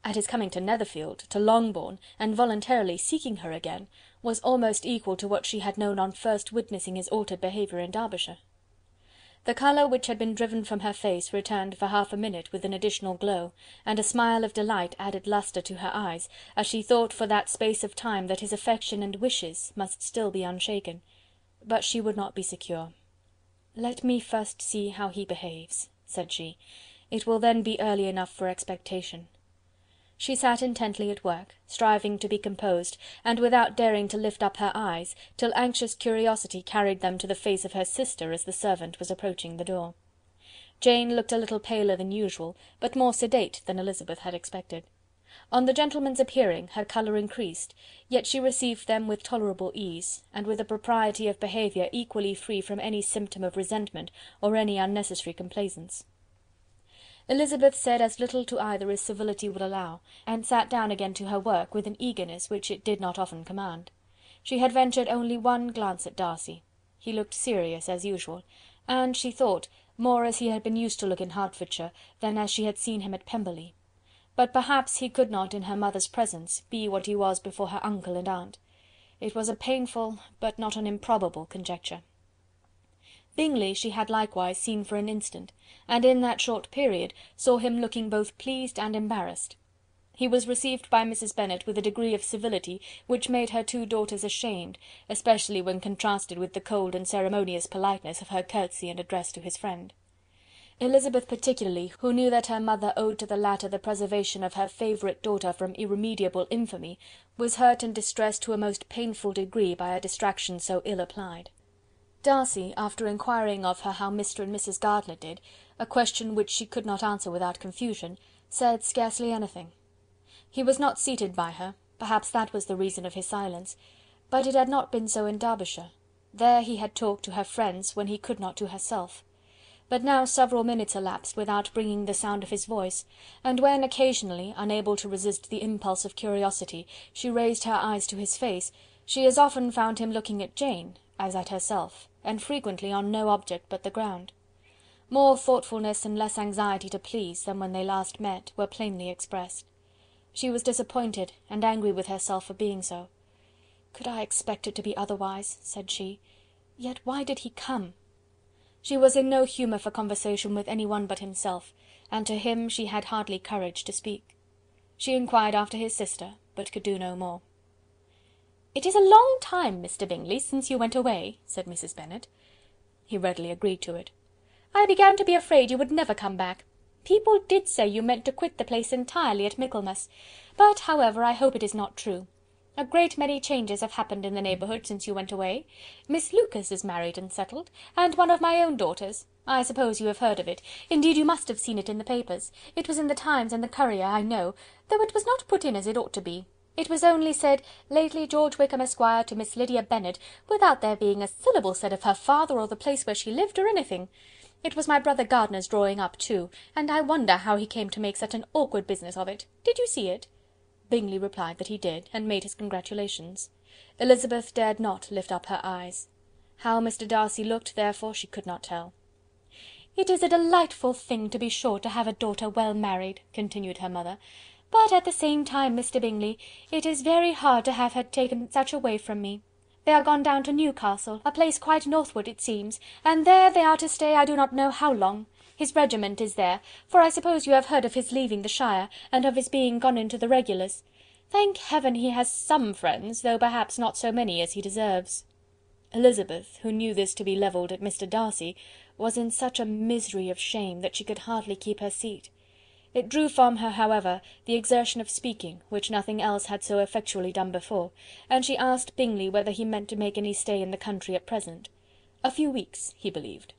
to Netherfield, to Longbourn, and voluntarily seeking her again, was almost equal to what she had known on first witnessing his altered behaviour in Derbyshire. The colour which had been driven from her face returned for half a minute with an additional glow, and a smile of delight added lustre to her eyes, as she thought for that space of time that his affection and wishes must still be unshaken. But she would not be secure. "Let me first see how he behaves," said she. "It will then be early enough for expectation." She sat intently at work, striving to be composed, and without daring to lift up her eyes, till anxious curiosity carried them to the face of her sister as the servant was approaching the door. Jane looked a little paler than usual, but more sedate than Elizabeth had expected. On the gentlemen's appearing, her colour increased, yet she received them with tolerable ease, and with a propriety of behaviour equally free from any symptom of resentment or any unnecessary complaisance. Elizabeth said as little to either as civility would allow, and sat down again to her work with an eagerness which it did not often command. She had ventured only one glance at Darcy. He looked serious as usual, and, she thought, more as he had been used to look in Hertfordshire than as she had seen him at Pemberley. But perhaps he could not, in her mother's presence, be what he was before her uncle and aunt. It was a painful, but not an improbable conjecture. Bingley she had likewise seen for an instant, and in that short period saw him looking both pleased and embarrassed. He was received by Mrs. Bennet with a degree of civility which made her two daughters ashamed, especially when contrasted with the cold and ceremonious politeness of her curtsey and address to his friend. Elizabeth particularly, who knew that her mother owed to the latter the preservation of her favourite daughter from irremediable infamy, was hurt and distressed to a most painful degree by a distraction so ill applied. Darcy, after inquiring of her how Mr. and Mrs. Gardiner did, a question which she could not answer without confusion, said scarcely anything. He was not seated by her, perhaps that was the reason of his silence, but it had not been so in Derbyshire. There he had talked to her friends when he could not to herself. But now several minutes elapsed without bringing the sound of his voice, and when occasionally, unable to resist the impulse of curiosity, she raised her eyes to his face, she as often found him looking at Jane as at herself, and frequently on no object but the ground. More thoughtfulness and less anxiety to please than when they last met were plainly expressed. She was disappointed and angry with herself for being so. "Could I expect it to be otherwise?" said she. "Yet why did he come?" She was in no humour for conversation with any one but himself, and to him she had hardly courage to speak. She inquired after his sister, but could do no more. "It is a long time, Mr. Bingley, since you went away," said Mrs. Bennet. He readily agreed to it. "I began to be afraid you would never come back. People did say you meant to quit the place entirely at Michaelmas, but, however, I hope it is not true. A great many changes have happened in the neighbourhood since you went away. Miss Lucas is married and settled, and one of my own daughters. I suppose you have heard of it. Indeed, you must have seen it in the papers. It was in the Times and the Courier, I know, though it was not put in as it ought to be. It was only said, 'Lately George Wickham, Esquire, to Miss Lydia Bennet,' without there being a syllable said of her father, or the place where she lived, or anything. It was my brother Gardiner's drawing up, too, and I wonder how he came to make such an awkward business of it. Did you see it?" Bingley replied that he did, and made his congratulations. Elizabeth dared not lift up her eyes. How Mr. Darcy looked, therefore, she could not tell. "It is a delightful thing, to be sure, to have a daughter well married," continued her mother, "but at the same time, Mr. Bingley, it is very hard to have her taken such away from me. They are gone down to Newcastle, a place quite northward it seems, and there they are to stay I do not know how long. His regiment is there, for I suppose you have heard of his leaving the shire, and of his being gone into the regulars. Thank heaven he has some friends, though perhaps not so many as he deserves." Elizabeth, who knew this to be levelled at Mr. Darcy, was in such a misery of shame that she could hardly keep her seat. It drew from her, however, the exertion of speaking, which nothing else had so effectually done before, and she asked Bingley whether he meant to make any stay in the country at present. A few weeks, he believed.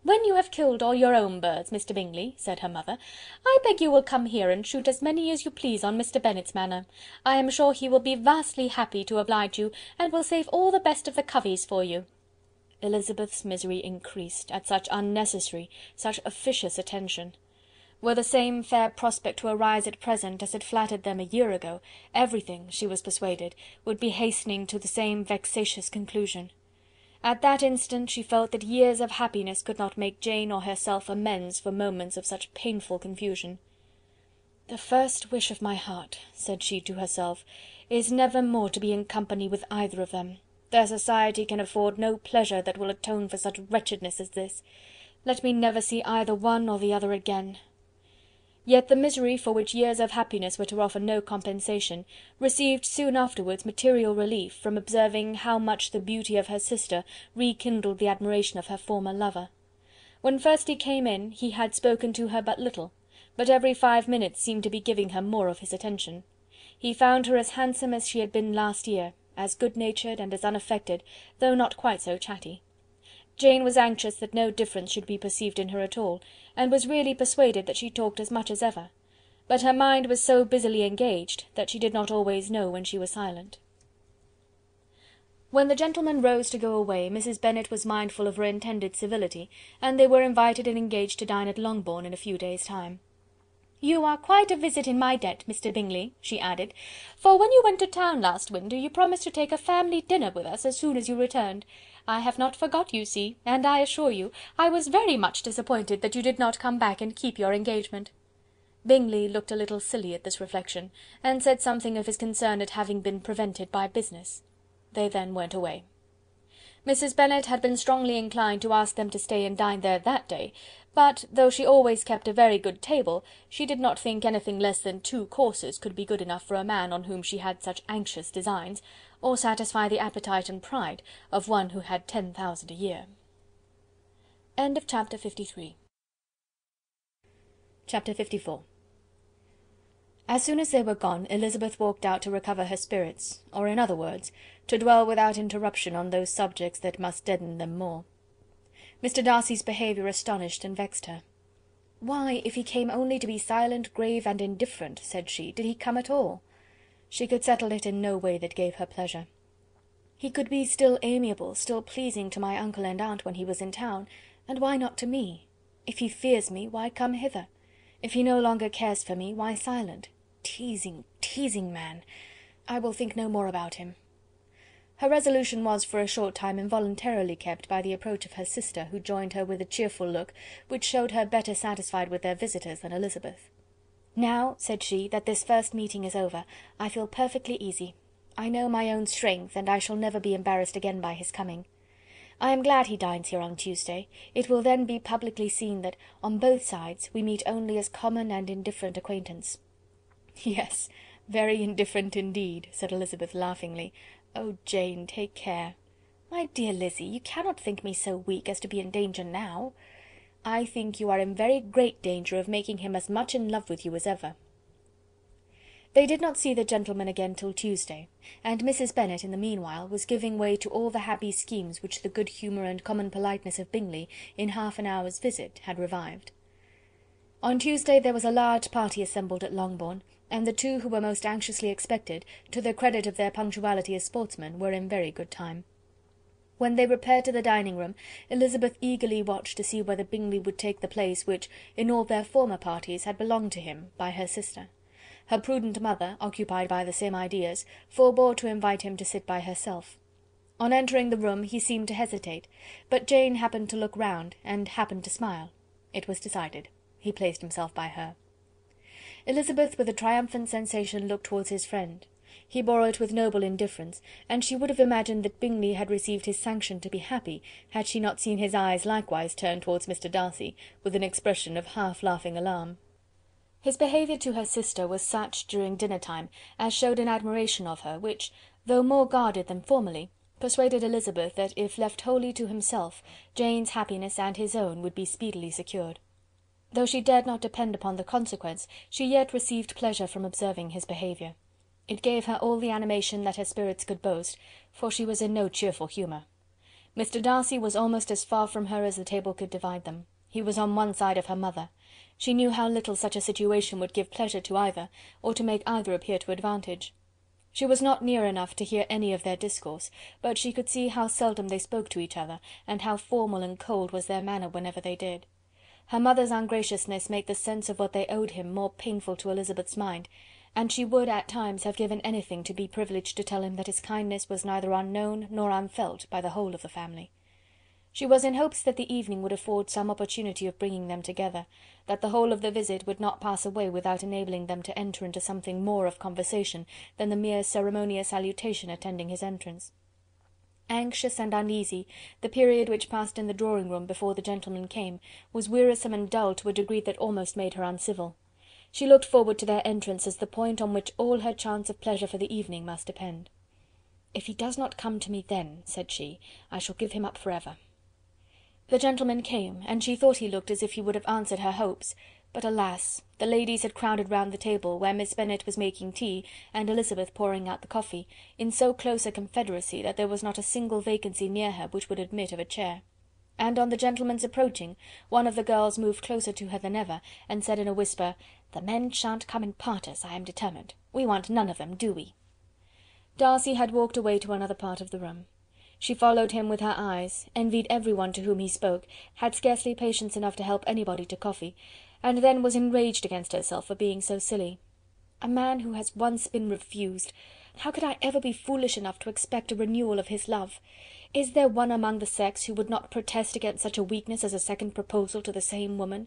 "When you have killed all your own birds, Mr. Bingley," said her mother, "I beg you will come here and shoot as many as you please on Mr. Bennet's manor. I am sure he will be vastly happy to oblige you, and will save all the best of the coveys for you." Elizabeth's misery increased, at such unnecessary, such officious attention. Were the same fair prospect to arise at present as had flattered them a year ago, everything, she was persuaded, would be hastening to the same vexatious conclusion. At that instant she felt that years of happiness could not make Jane or herself amends for moments of such painful confusion. "The first wish of my heart," said she to herself, "is never more to be in company with either of them. Their society can afford no pleasure that will atone for such wretchedness as this. Let me never see either one or the other again." Yet the misery for which years of happiness were to offer no compensation, received soon afterwards material relief from observing how much the beauty of her sister rekindled the admiration of her former lover. When first he came in, he had spoken to her but little, but every 5 minutes seemed to be giving her more of his attention. He found her as handsome as she had been last year, as good-natured and as unaffected, though not quite so chatty. Jane was anxious that no difference should be perceived in her at all, and was really persuaded that she talked as much as ever; but her mind was so busily engaged that she did not always know when she was silent. When the gentlemen rose to go away, Mrs. Bennet was mindful of her intended civility, and they were invited and engaged to dine at Longbourn in a few days' time. "You are quite a visit in my debt, Mr. Bingley," she added, "for when you went to town last winter, you promised to take a family dinner with us as soon as you returned. I have not forgot, you see, and I assure you, I was very much disappointed that you did not come back and keep your engagement." Bingley looked a little silly at this reflection, and said something of his concern at having been prevented by business. They then went away. Mrs. Bennet had been strongly inclined to ask them to stay and dine there that day, but, though she always kept a very good table, she did not think anything less than 2 courses could be good enough for a man on whom she had such anxious designs, or satisfy the appetite and pride of one who had 10,000 a year. Chapter 53. Chapter 54. As soon as they were gone, Elizabeth walked out to recover her spirits, or in other words, to dwell without interruption on those subjects that must deaden them more. Mr. Darcy's behaviour astonished and vexed her. "Why, if he came only to be silent, grave, and indifferent," said she, "did he come at all?" She could settle it in no way that gave her pleasure. "He could be still amiable, still pleasing to my uncle and aunt when he was in town, and why not to me? If he fears me, why come hither? If he no longer cares for me, why silent? Teasing, teasing man! I will think no more about him." Her resolution was for a short time involuntarily kept by the approach of her sister, who joined her with a cheerful look, which showed her better satisfied with their visitors than Elizabeth. "Now," said she, "that this first meeting is over, I feel perfectly easy. I know my own strength, and I shall never be embarrassed again by his coming. I am glad he dines here on Tuesday. It will then be publicly seen that, on both sides, we meet only as common and indifferent acquaintance." "Yes, very indifferent indeed," said Elizabeth laughingly. "Oh, Jane, take care." "My dear Lizzy, you cannot think me so weak as to be in danger now." "I think you are in very great danger of making him as much in love with you as ever." They did not see the gentleman again till Tuesday, and Mrs. Bennet, in the meanwhile, was giving way to all the happy schemes which the good humour and common politeness of Bingley, in half an hour's visit, had revived. On Tuesday there was a large party assembled at Longbourn, and the two who were most anxiously expected, to the credit of their punctuality as sportsmen, were in very good time. When they repaired to the dining-room, Elizabeth eagerly watched to see whether Bingley would take the place which, in all their former parties, had belonged to him, by her sister. Her prudent mother, occupied by the same ideas, forbore to invite him to sit by herself. On entering the room he seemed to hesitate, but Jane happened to look round, and happened to smile. It was decided. He placed himself by her. Elizabeth, with a triumphant sensation, looked towards his friend. He bore it with noble indifference, and she would have imagined that Bingley had received his sanction to be happy, had she not seen his eyes likewise turn towards Mr. Darcy, with an expression of half-laughing alarm. His behaviour to her sister was such, during dinner-time, as showed an admiration of her, which, though more guarded than formerly, persuaded Elizabeth that if left wholly to himself, Jane's happiness and his own would be speedily secured. Though she dared not depend upon the consequence, she yet received pleasure from observing his behaviour. It gave her all the animation that her spirits could boast, for she was in no cheerful humour. Mr. Darcy was almost as far from her as the table could divide them. He was on one side of her mother. She knew how little such a situation would give pleasure to either, or to make either appear to advantage. She was not near enough to hear any of their discourse, but she could see how seldom they spoke to each other, and how formal and cold was their manner whenever they did. Her mother's ungraciousness made the sense of what they owed him more painful to Elizabeth's mind, and she would at times have given anything to be privileged to tell him that his kindness was neither unknown nor unfelt by the whole of the family. She was in hopes that the evening would afford some opportunity of bringing them together, that the whole of the visit would not pass away without enabling them to enter into something more of conversation than the mere ceremonious salutation attending his entrance. Anxious and uneasy, the period which passed in the drawing-room before the gentlemen came was wearisome and dull to a degree that almost made her uncivil. She looked forward to their entrance as the point on which all her chance of pleasure for the evening must depend. "If he does not come to me then," said she, "I shall give him up for ever." The gentleman came, and she thought he looked as if he would have answered her hopes, but alas! the ladies had crowded round the table, where Miss Bennet was making tea, and Elizabeth pouring out the coffee, in so close a confederacy that there was not a single vacancy near her which would admit of a chair. And on the gentleman's approaching, one of the girls moved closer to her than ever, and said in a whisper, "The men shan't come and part us, I am determined. We want none of them, do we?" Darcy had walked away to another part of the room. She followed him with her eyes, envied every one to whom he spoke, had scarcely patience enough to help anybody to coffee, and then was enraged against herself for being so silly. A man who has once been refused! How could I ever be foolish enough to expect a renewal of his love? Is there one among the sex who would not protest against such a weakness as a second proposal to the same woman?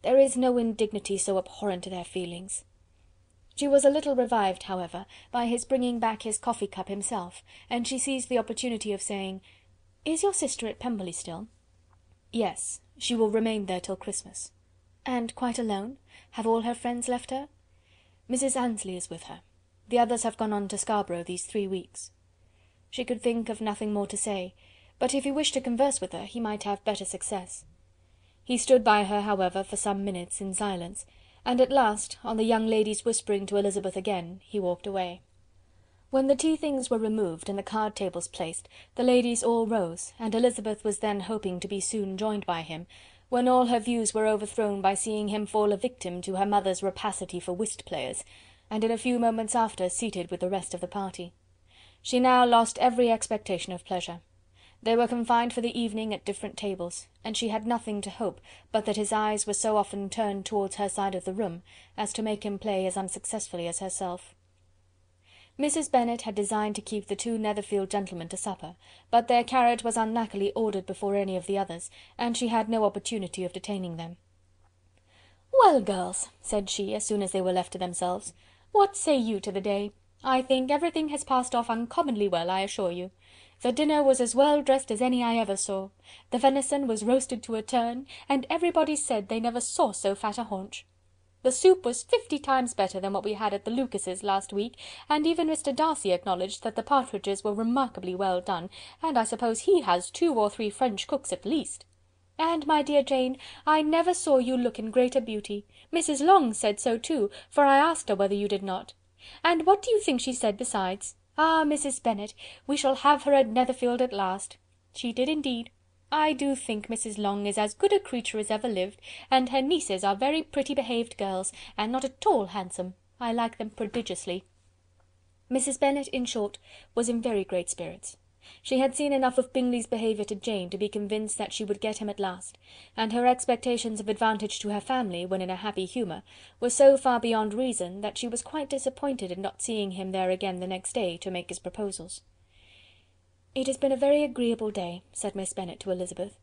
There is no indignity so abhorrent to their feelings. She was a little revived, however, by his bringing back his coffee-cup himself, and she seized the opportunity of saying, "Is your sister at Pemberley still?" "Yes, she will remain there till Christmas." "And quite alone? Have all her friends left her?" "Mrs. Annesley is with her. The others have gone on to Scarborough these 3 weeks." She could think of nothing more to say, but if he wished to converse with her, he might have better success. He stood by her, however, for some minutes in silence, and at last, on the young lady's whispering to Elizabeth again, he walked away. When the tea-things were removed and the card-tables placed, the ladies all rose, and Elizabeth was then hoping to be soon joined by him, when all her views were overthrown by seeing him fall a victim to her mother's rapacity for whist-players, and in a few moments after seated with the rest of the party. She now lost every expectation of pleasure. They were confined for the evening at different tables, and she had nothing to hope but that his eyes were so often turned towards her side of the room as to make him play as unsuccessfully as herself. Mrs. Bennet had designed to keep the two Netherfield gentlemen to supper, but their carriage was unluckily ordered before any of the others, and she had no opportunity of detaining them. "Well, girls," said she, as soon as they were left to themselves, "what say you to the day? I think everything has passed off uncommonly well, I assure you. The dinner was as well dressed as any I ever saw. The venison was roasted to a turn, and everybody said they never saw so fat a haunch. The soup was 50 times better than what we had at the Lucases last week, and even Mr. Darcy acknowledged that the partridges were remarkably well done, and I suppose he has 2 or 3 French cooks at least. And, my dear Jane, I never saw you look in greater beauty. Mrs. Long said so too, for I asked her whether you did not. And what do you think she said besides? Ah, Mrs. Bennet, we shall have her at Netherfield at last. She did indeed. I do think Mrs. Long is as good a creature as ever lived, and her nieces are very pretty behaved girls, and not at all handsome. I like them prodigiously." Mrs. Bennet, in short, was in very great spirits. She had seen enough of Bingley's behaviour to Jane to be convinced that she would get him at last, and her expectations of advantage to her family, when in a happy humour, were so far beyond reason, that she was quite disappointed in not seeing him there again the next day to make his proposals. "It has been a very agreeable day," said Miss Bennet to Elizabeth.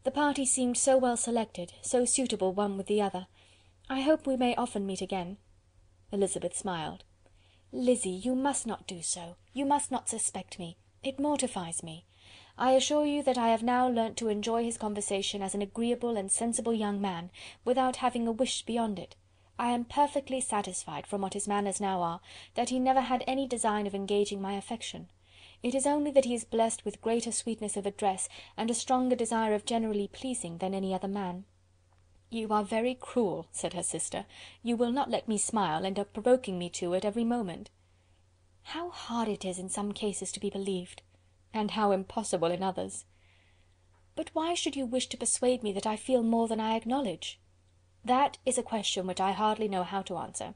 "The party seemed so well selected, so suitable one with the other. I hope we may often meet again." Elizabeth smiled. "Lizzy, you must not do so. You must not suspect me. It mortifies me. I assure you that I have now learnt to enjoy his conversation as an agreeable and sensible young man, without having a wish beyond it. I am perfectly satisfied, from what his manners now are, that he never had any design of engaging my affection. It is only that he is blessed with greater sweetness of address, and a stronger desire of generally pleasing, than any other man." "You are very cruel," said her sister. "You will not let me smile, and are provoking me to it every moment." "How hard it is in some cases to be believed!" "And how impossible in others!" "But why should you wish to persuade me that I feel more than I acknowledge?" "That is a question which I hardly know how to answer.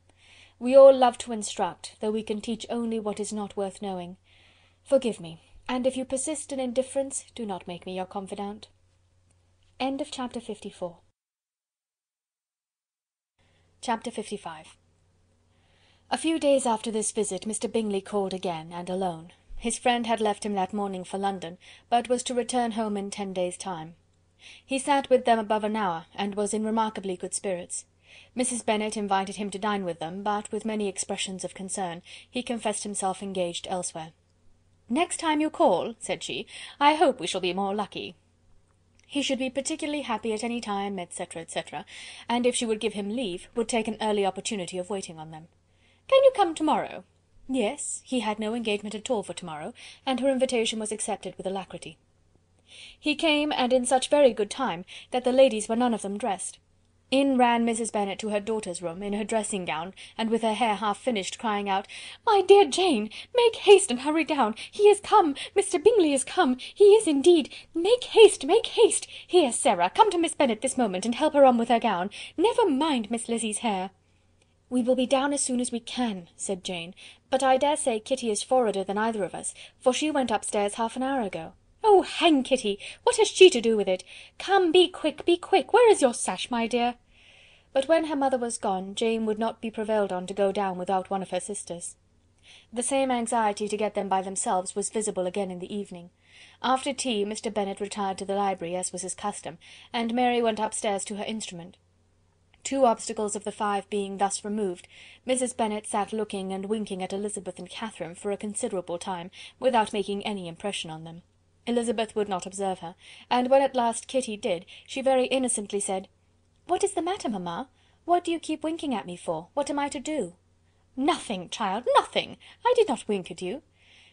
We all love to instruct, though we can teach only what is not worth knowing. Forgive me, and if you persist in indifference, do not make me your confidante." Chapter 54. Chapter 55. A few days after this visit Mr. Bingley called again, and alone. His friend had left him that morning for London, but was to return home in 10 days' time. He sat with them above an hour, and was in remarkably good spirits. Mrs. Bennet invited him to dine with them, but, with many expressions of concern, he confessed himself engaged elsewhere. "Next time you call," said she, "I hope we shall be more lucky." He should be particularly happy at any time, etc., etc., and if she would give him leave, would take an early opportunity of waiting on them. "Can you come to-morrow?" Yes, he had no engagement at all for to-morrow, and her invitation was accepted with alacrity. He came, and in such very good time, that the ladies were none of them dressed. In ran Mrs. Bennet to her daughter's room, in her dressing gown, and with her hair half finished, crying out, "My dear Jane, make haste and hurry down. He is come, Mr. Bingley is come, he is indeed. Make haste, make haste. Here, Sarah, come to Miss Bennet this moment, and help her on with her gown. Never mind Miss Lizzie's hair." "We will be down as soon as we can," said Jane, "but I dare say Kitty is forwarder than either of us, for she went upstairs half an hour ago." "Oh, hang Kitty! What has she to do with it? Come, be quick, be quick. Where is your sash, my dear?" But when her mother was gone, Jane would not be prevailed on to go down without one of her sisters. The same anxiety to get them by themselves was visible again in the evening. After tea Mr. Bennet retired to the library, as was his custom, and Mary went upstairs to her instrument. 2 obstacles of the 5 being thus removed, Mrs. Bennet sat looking and winking at Elizabeth and Catherine for a considerable time, without making any impression on them. Elizabeth would not observe her, and when at last Kitty did, she very innocently said, "What is the matter, mamma? What do you keep winking at me for? What am I to do?" "Nothing, child, nothing. I did not wink at you."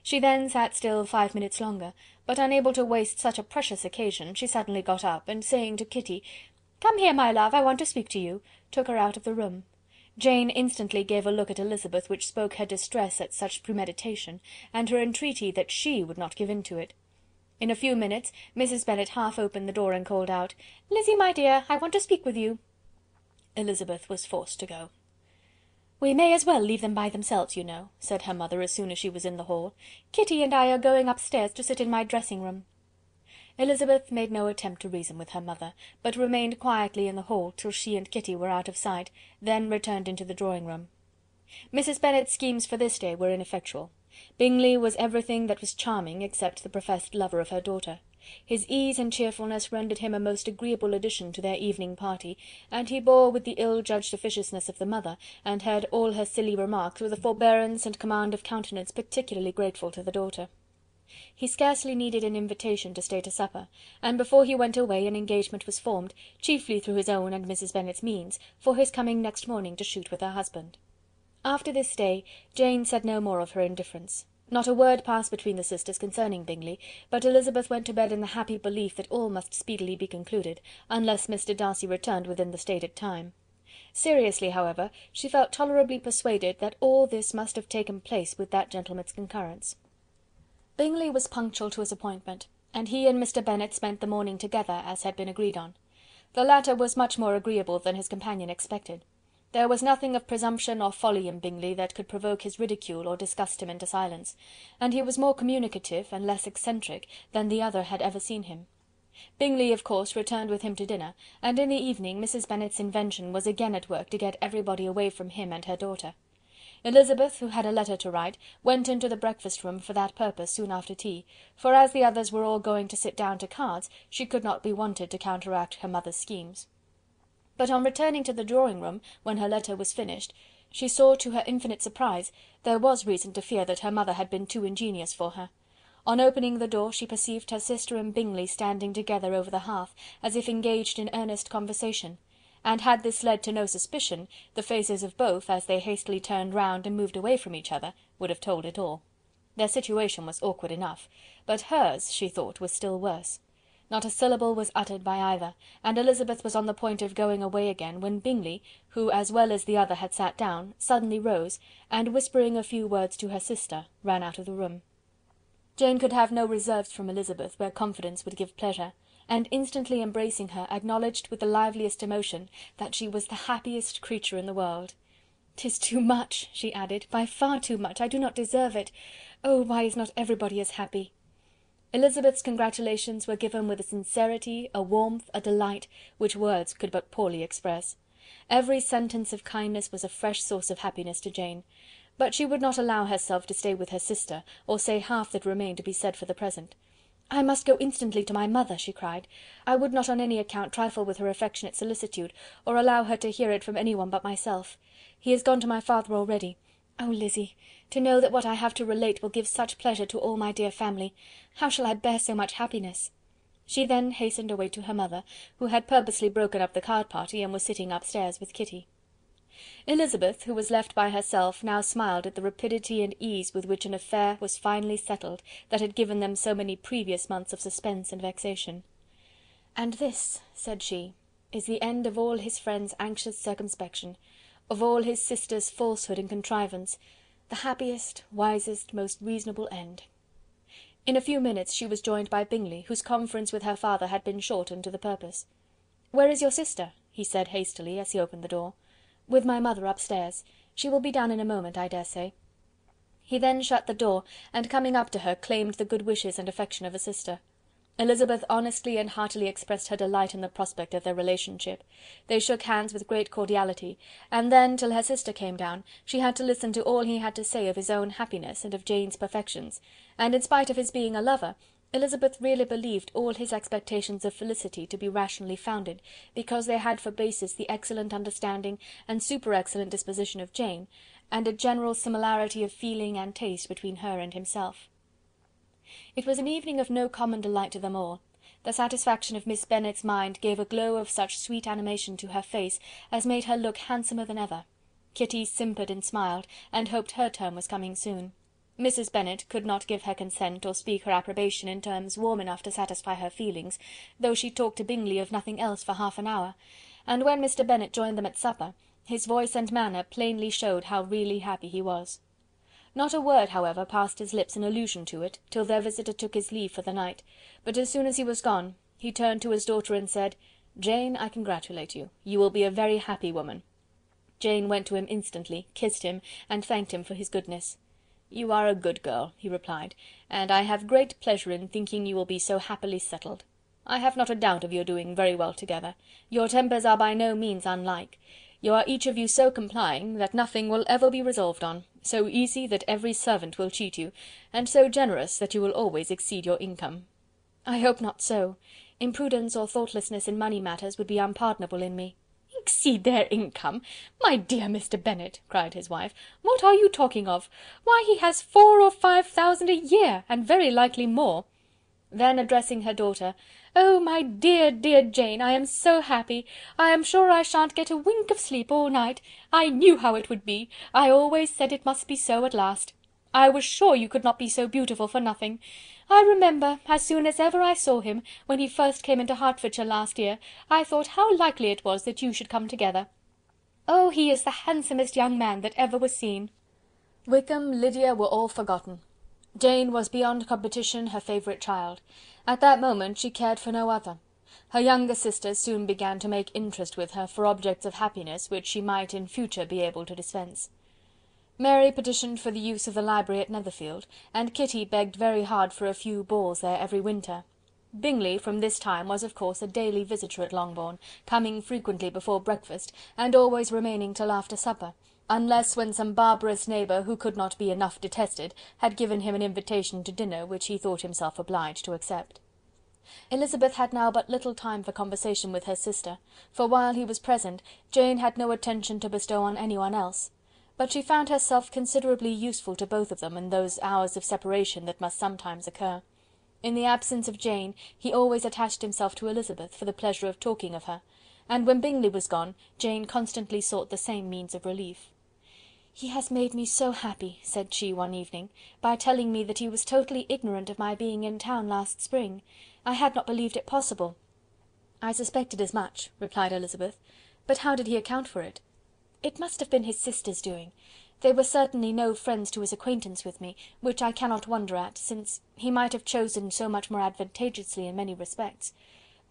She then sat still 5 minutes longer, but unable to waste such a precious occasion, she suddenly got up, and saying to Kitty, "Come here, my love, I want to speak to you," took her out of the room. Jane instantly gave a look at Elizabeth which spoke her distress at such premeditation, and her entreaty that she would not give in to it. In a few minutes Mrs. Bennet half opened the door and called out, "Lizzy, my dear, I want to speak with you." Elizabeth was forced to go. "We may as well leave them by themselves, you know," said her mother as soon as she was in the hall. "Kitty and I are going upstairs to sit in my dressing-room." Elizabeth made no attempt to reason with her mother, but remained quietly in the hall till she and Kitty were out of sight, then returned into the drawing-room. Mrs. Bennet's schemes for this day were ineffectual. Bingley was everything that was charming except the professed lover of her daughter. His ease and cheerfulness rendered him a most agreeable addition to their evening party, and he bore with the ill-judged officiousness of the mother, and heard all her silly remarks with a forbearance and command of countenance particularly grateful to the daughter. He scarcely needed an invitation to stay to supper, and before he went away an engagement was formed, chiefly through his own and Mrs. Bennet's means, for his coming next morning to shoot with her husband. After this day, Jane said no more of her indifference. Not a word passed between the sisters concerning Bingley, but Elizabeth went to bed in the happy belief that all must speedily be concluded, unless Mr. Darcy returned within the stated time. Seriously, however, she felt tolerably persuaded that all this must have taken place with that gentleman's concurrence. Bingley was punctual to his appointment, and he and Mr. Bennet spent the morning together, as had been agreed on. The latter was much more agreeable than his companion expected. There was nothing of presumption or folly in Bingley that could provoke his ridicule or disgust him into silence, and he was more communicative and less eccentric than the other had ever seen him. Bingley, of course, returned with him to dinner, and in the evening Mrs. Bennet's invention was again at work to get everybody away from him and her daughter. Elizabeth, who had a letter to write, went into the breakfast-room for that purpose soon after tea, for as the others were all going to sit down to cards, she could not be wanted to counteract her mother's schemes. But on returning to the drawing-room, when her letter was finished, she saw, to her infinite surprise, there was reason to fear that her mother had been too ingenious for her. On opening the door, she perceived her sister and Bingley standing together over the hearth, as if engaged in earnest conversation, and had this led to no suspicion, the faces of both, as they hastily turned round and moved away from each other, would have told it all. Their situation was awkward enough, but hers, she thought, was still worse. Not a syllable was uttered by either, and Elizabeth was on the point of going away again, when Bingley, who as well as the other had sat down, suddenly rose, and whispering a few words to her sister, ran out of the room. Jane could have no reserves from Elizabeth where confidence would give pleasure, and instantly embracing her, acknowledged with the liveliest emotion that she was the happiest creature in the world. "'Tis too much," she added, "by far too much. I do not deserve it. Oh, why is not everybody as happy?" Elizabeth's congratulations were given with a sincerity, a warmth, a delight, which words could but poorly express. Every sentence of kindness was a fresh source of happiness to Jane, but she would not allow herself to stay with her sister, or say half that remained to be said for the present. "I must go instantly to my mother," she cried. "I would not on any account trifle with her affectionate solicitude, or allow her to hear it from any one but myself. He is gone to my father already. Oh, Lizzy, to know that what I have to relate will give such pleasure to all my dear family! How shall I bear so much happiness?" She then hastened away to her mother, who had purposely broken up the card party, and was sitting upstairs with Kitty. Elizabeth, who was left by herself, now smiled at the rapidity and ease with which an affair was finally settled that had given them so many previous months of suspense and vexation. "And this," said she, "is the end of all his friends' anxious circumspection, of all his sister's falsehood and contrivance, the happiest, wisest, most reasonable end." In a few minutes she was joined by Bingley, whose conference with her father had been short and to the purpose. "Where is your sister?" he said hastily, as he opened the door. "With my mother upstairs. She will be down in a moment, I dare say." He then shut the door, and coming up to her, claimed the good wishes and affection of a sister. Elizabeth honestly and heartily expressed her delight in the prospect of their relationship. They shook hands with great cordiality, and then, till her sister came down, she had to listen to all he had to say of his own happiness and of Jane's perfections, and in spite of his being a lover, Elizabeth really believed all his expectations of felicity to be rationally founded, because they had for basis the excellent understanding and super-excellent disposition of Jane, and a general similarity of feeling and taste between her and himself. It was an evening of no common delight to them all. The satisfaction of Miss Bennet's mind gave a glow of such sweet animation to her face as made her look handsomer than ever. Kitty simpered and smiled, and hoped her turn was coming soon. Mrs. Bennet could not give her consent or speak her approbation in terms warm enough to satisfy her feelings, though she talked to Bingley of nothing else for half an hour, and when Mr. Bennet joined them at supper, his voice and manner plainly showed how really happy he was. Not a word, however, passed his lips in allusion to it, till their visitor took his leave for the night, but as soon as he was gone, he turned to his daughter and said, "Jane, I congratulate you. You will be a very happy woman." Jane went to him instantly, kissed him, and thanked him for his goodness. "You are a good girl," he replied, "and I have great pleasure in thinking you will be so happily settled. I have not a doubt of your doing very well together. Your tempers are by no means unlike. You are each of you so complying, that nothing will ever be resolved on, so easy that every servant will cheat you, and so generous that you will always exceed your income." "I hope not so. Imprudence or thoughtlessness in money matters would be unpardonable in me." "Exceed their income! My dear Mr. Bennet," cried his wife, "what are you talking of? Why, he has 4,000 or 5,000 a year, and very likely more." Then addressing her daughter, "Oh, my dear, dear Jane, I am so happy! I am sure I shan't get a wink of sleep all night. I knew how it would be. I always said it must be so at last. I was sure you could not be so beautiful for nothing. I remember, as soon as ever I saw him, when he first came into Hertfordshire last year, I thought how likely it was that you should come together. Oh, he is the handsomest young man that ever was seen." Wickham, Lydia were all forgotten. Jane was beyond competition her favourite child. At that moment she cared for no other. Her younger sisters soon began to make interest with her for objects of happiness which she might in future be able to dispense. Mary petitioned for the use of the library at Netherfield, and Kitty begged very hard for a few balls there every winter. Bingley from this time was of course a daily visitor at Longbourn, coming frequently before breakfast, and always remaining till after supper, unless when some barbarous neighbour, who could not be enough detested, had given him an invitation to dinner which he thought himself obliged to accept. Elizabeth had now but little time for conversation with her sister, for while he was present, Jane had no attention to bestow on anyone else, but she found herself considerably useful to both of them in those hours of separation that must sometimes occur. In the absence of Jane, he always attached himself to Elizabeth for the pleasure of talking of her, and when Bingley was gone, Jane constantly sought the same means of relief. "He has made me so happy," said she one evening, "by telling me that he was totally ignorant of my being in town last spring. I had not believed it possible." "I suspected as much," replied Elizabeth, "but how did he account for it?" "It must have been his sister's doing. They were certainly no friends to his acquaintance with me, which I cannot wonder at, since he might have chosen so much more advantageously in many respects.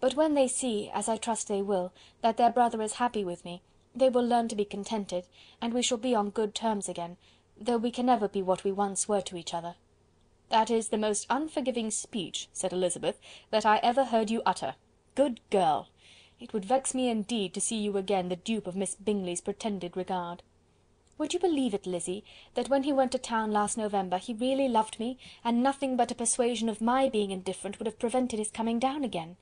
But when they see, as I trust they will, that their brother is happy with me, they will learn to be contented, and we shall be on good terms again, though we can never be what we once were to each other." "That is the most unforgiving speech," said Elizabeth, "that I ever heard you utter. Good girl! It would vex me indeed to see you again the dupe of Miss Bingley's pretended regard." "Would you believe it, Lizzy, that when he went to town last November he really loved me, and nothing but a persuasion of my being indifferent would have prevented his coming down again?"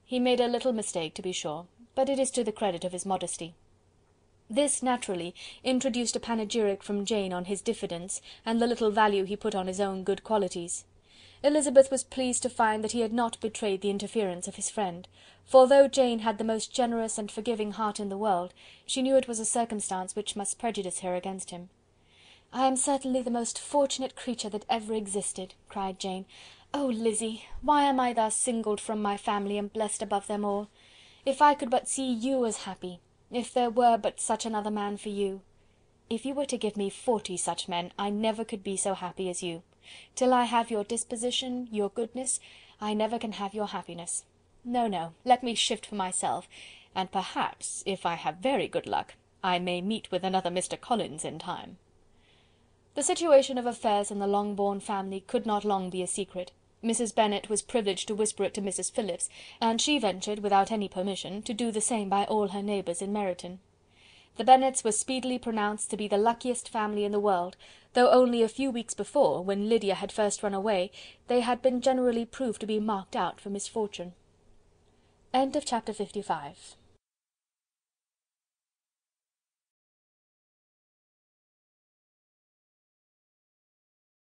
"He made a little mistake, to be sure, but it is to the credit of his modesty." This, naturally, introduced a panegyric from Jane on his diffidence, and the little value he put on his own good qualities. Elizabeth was pleased to find that he had not betrayed the interference of his friend, for though Jane had the most generous and forgiving heart in the world, she knew it was a circumstance which must prejudice her against him. "I am certainly the most fortunate creature that ever existed," cried Jane. "Oh, Lizzy, why am I thus singled from my family and blessed above them all? If I could but see you as happy! If there were but such another man for you! If you were to give me 40 such men, I never could be so happy as you. Till I have your disposition, your goodness, I never can have your happiness. No, no, let me shift for myself, and perhaps, if I have very good luck, I may meet with another Mr. Collins in time." The situation of affairs in the Longbourn family could not long be a secret. Mrs. Bennet was privileged to whisper it to Mrs. Phillips, and she ventured, without any permission, to do the same by all her neighbours in Meryton. The Bennets were speedily pronounced to be the luckiest family in the world, though only a few weeks before, when Lydia had first run away, they had been generally proved to be marked out for misfortune. Chapter 55.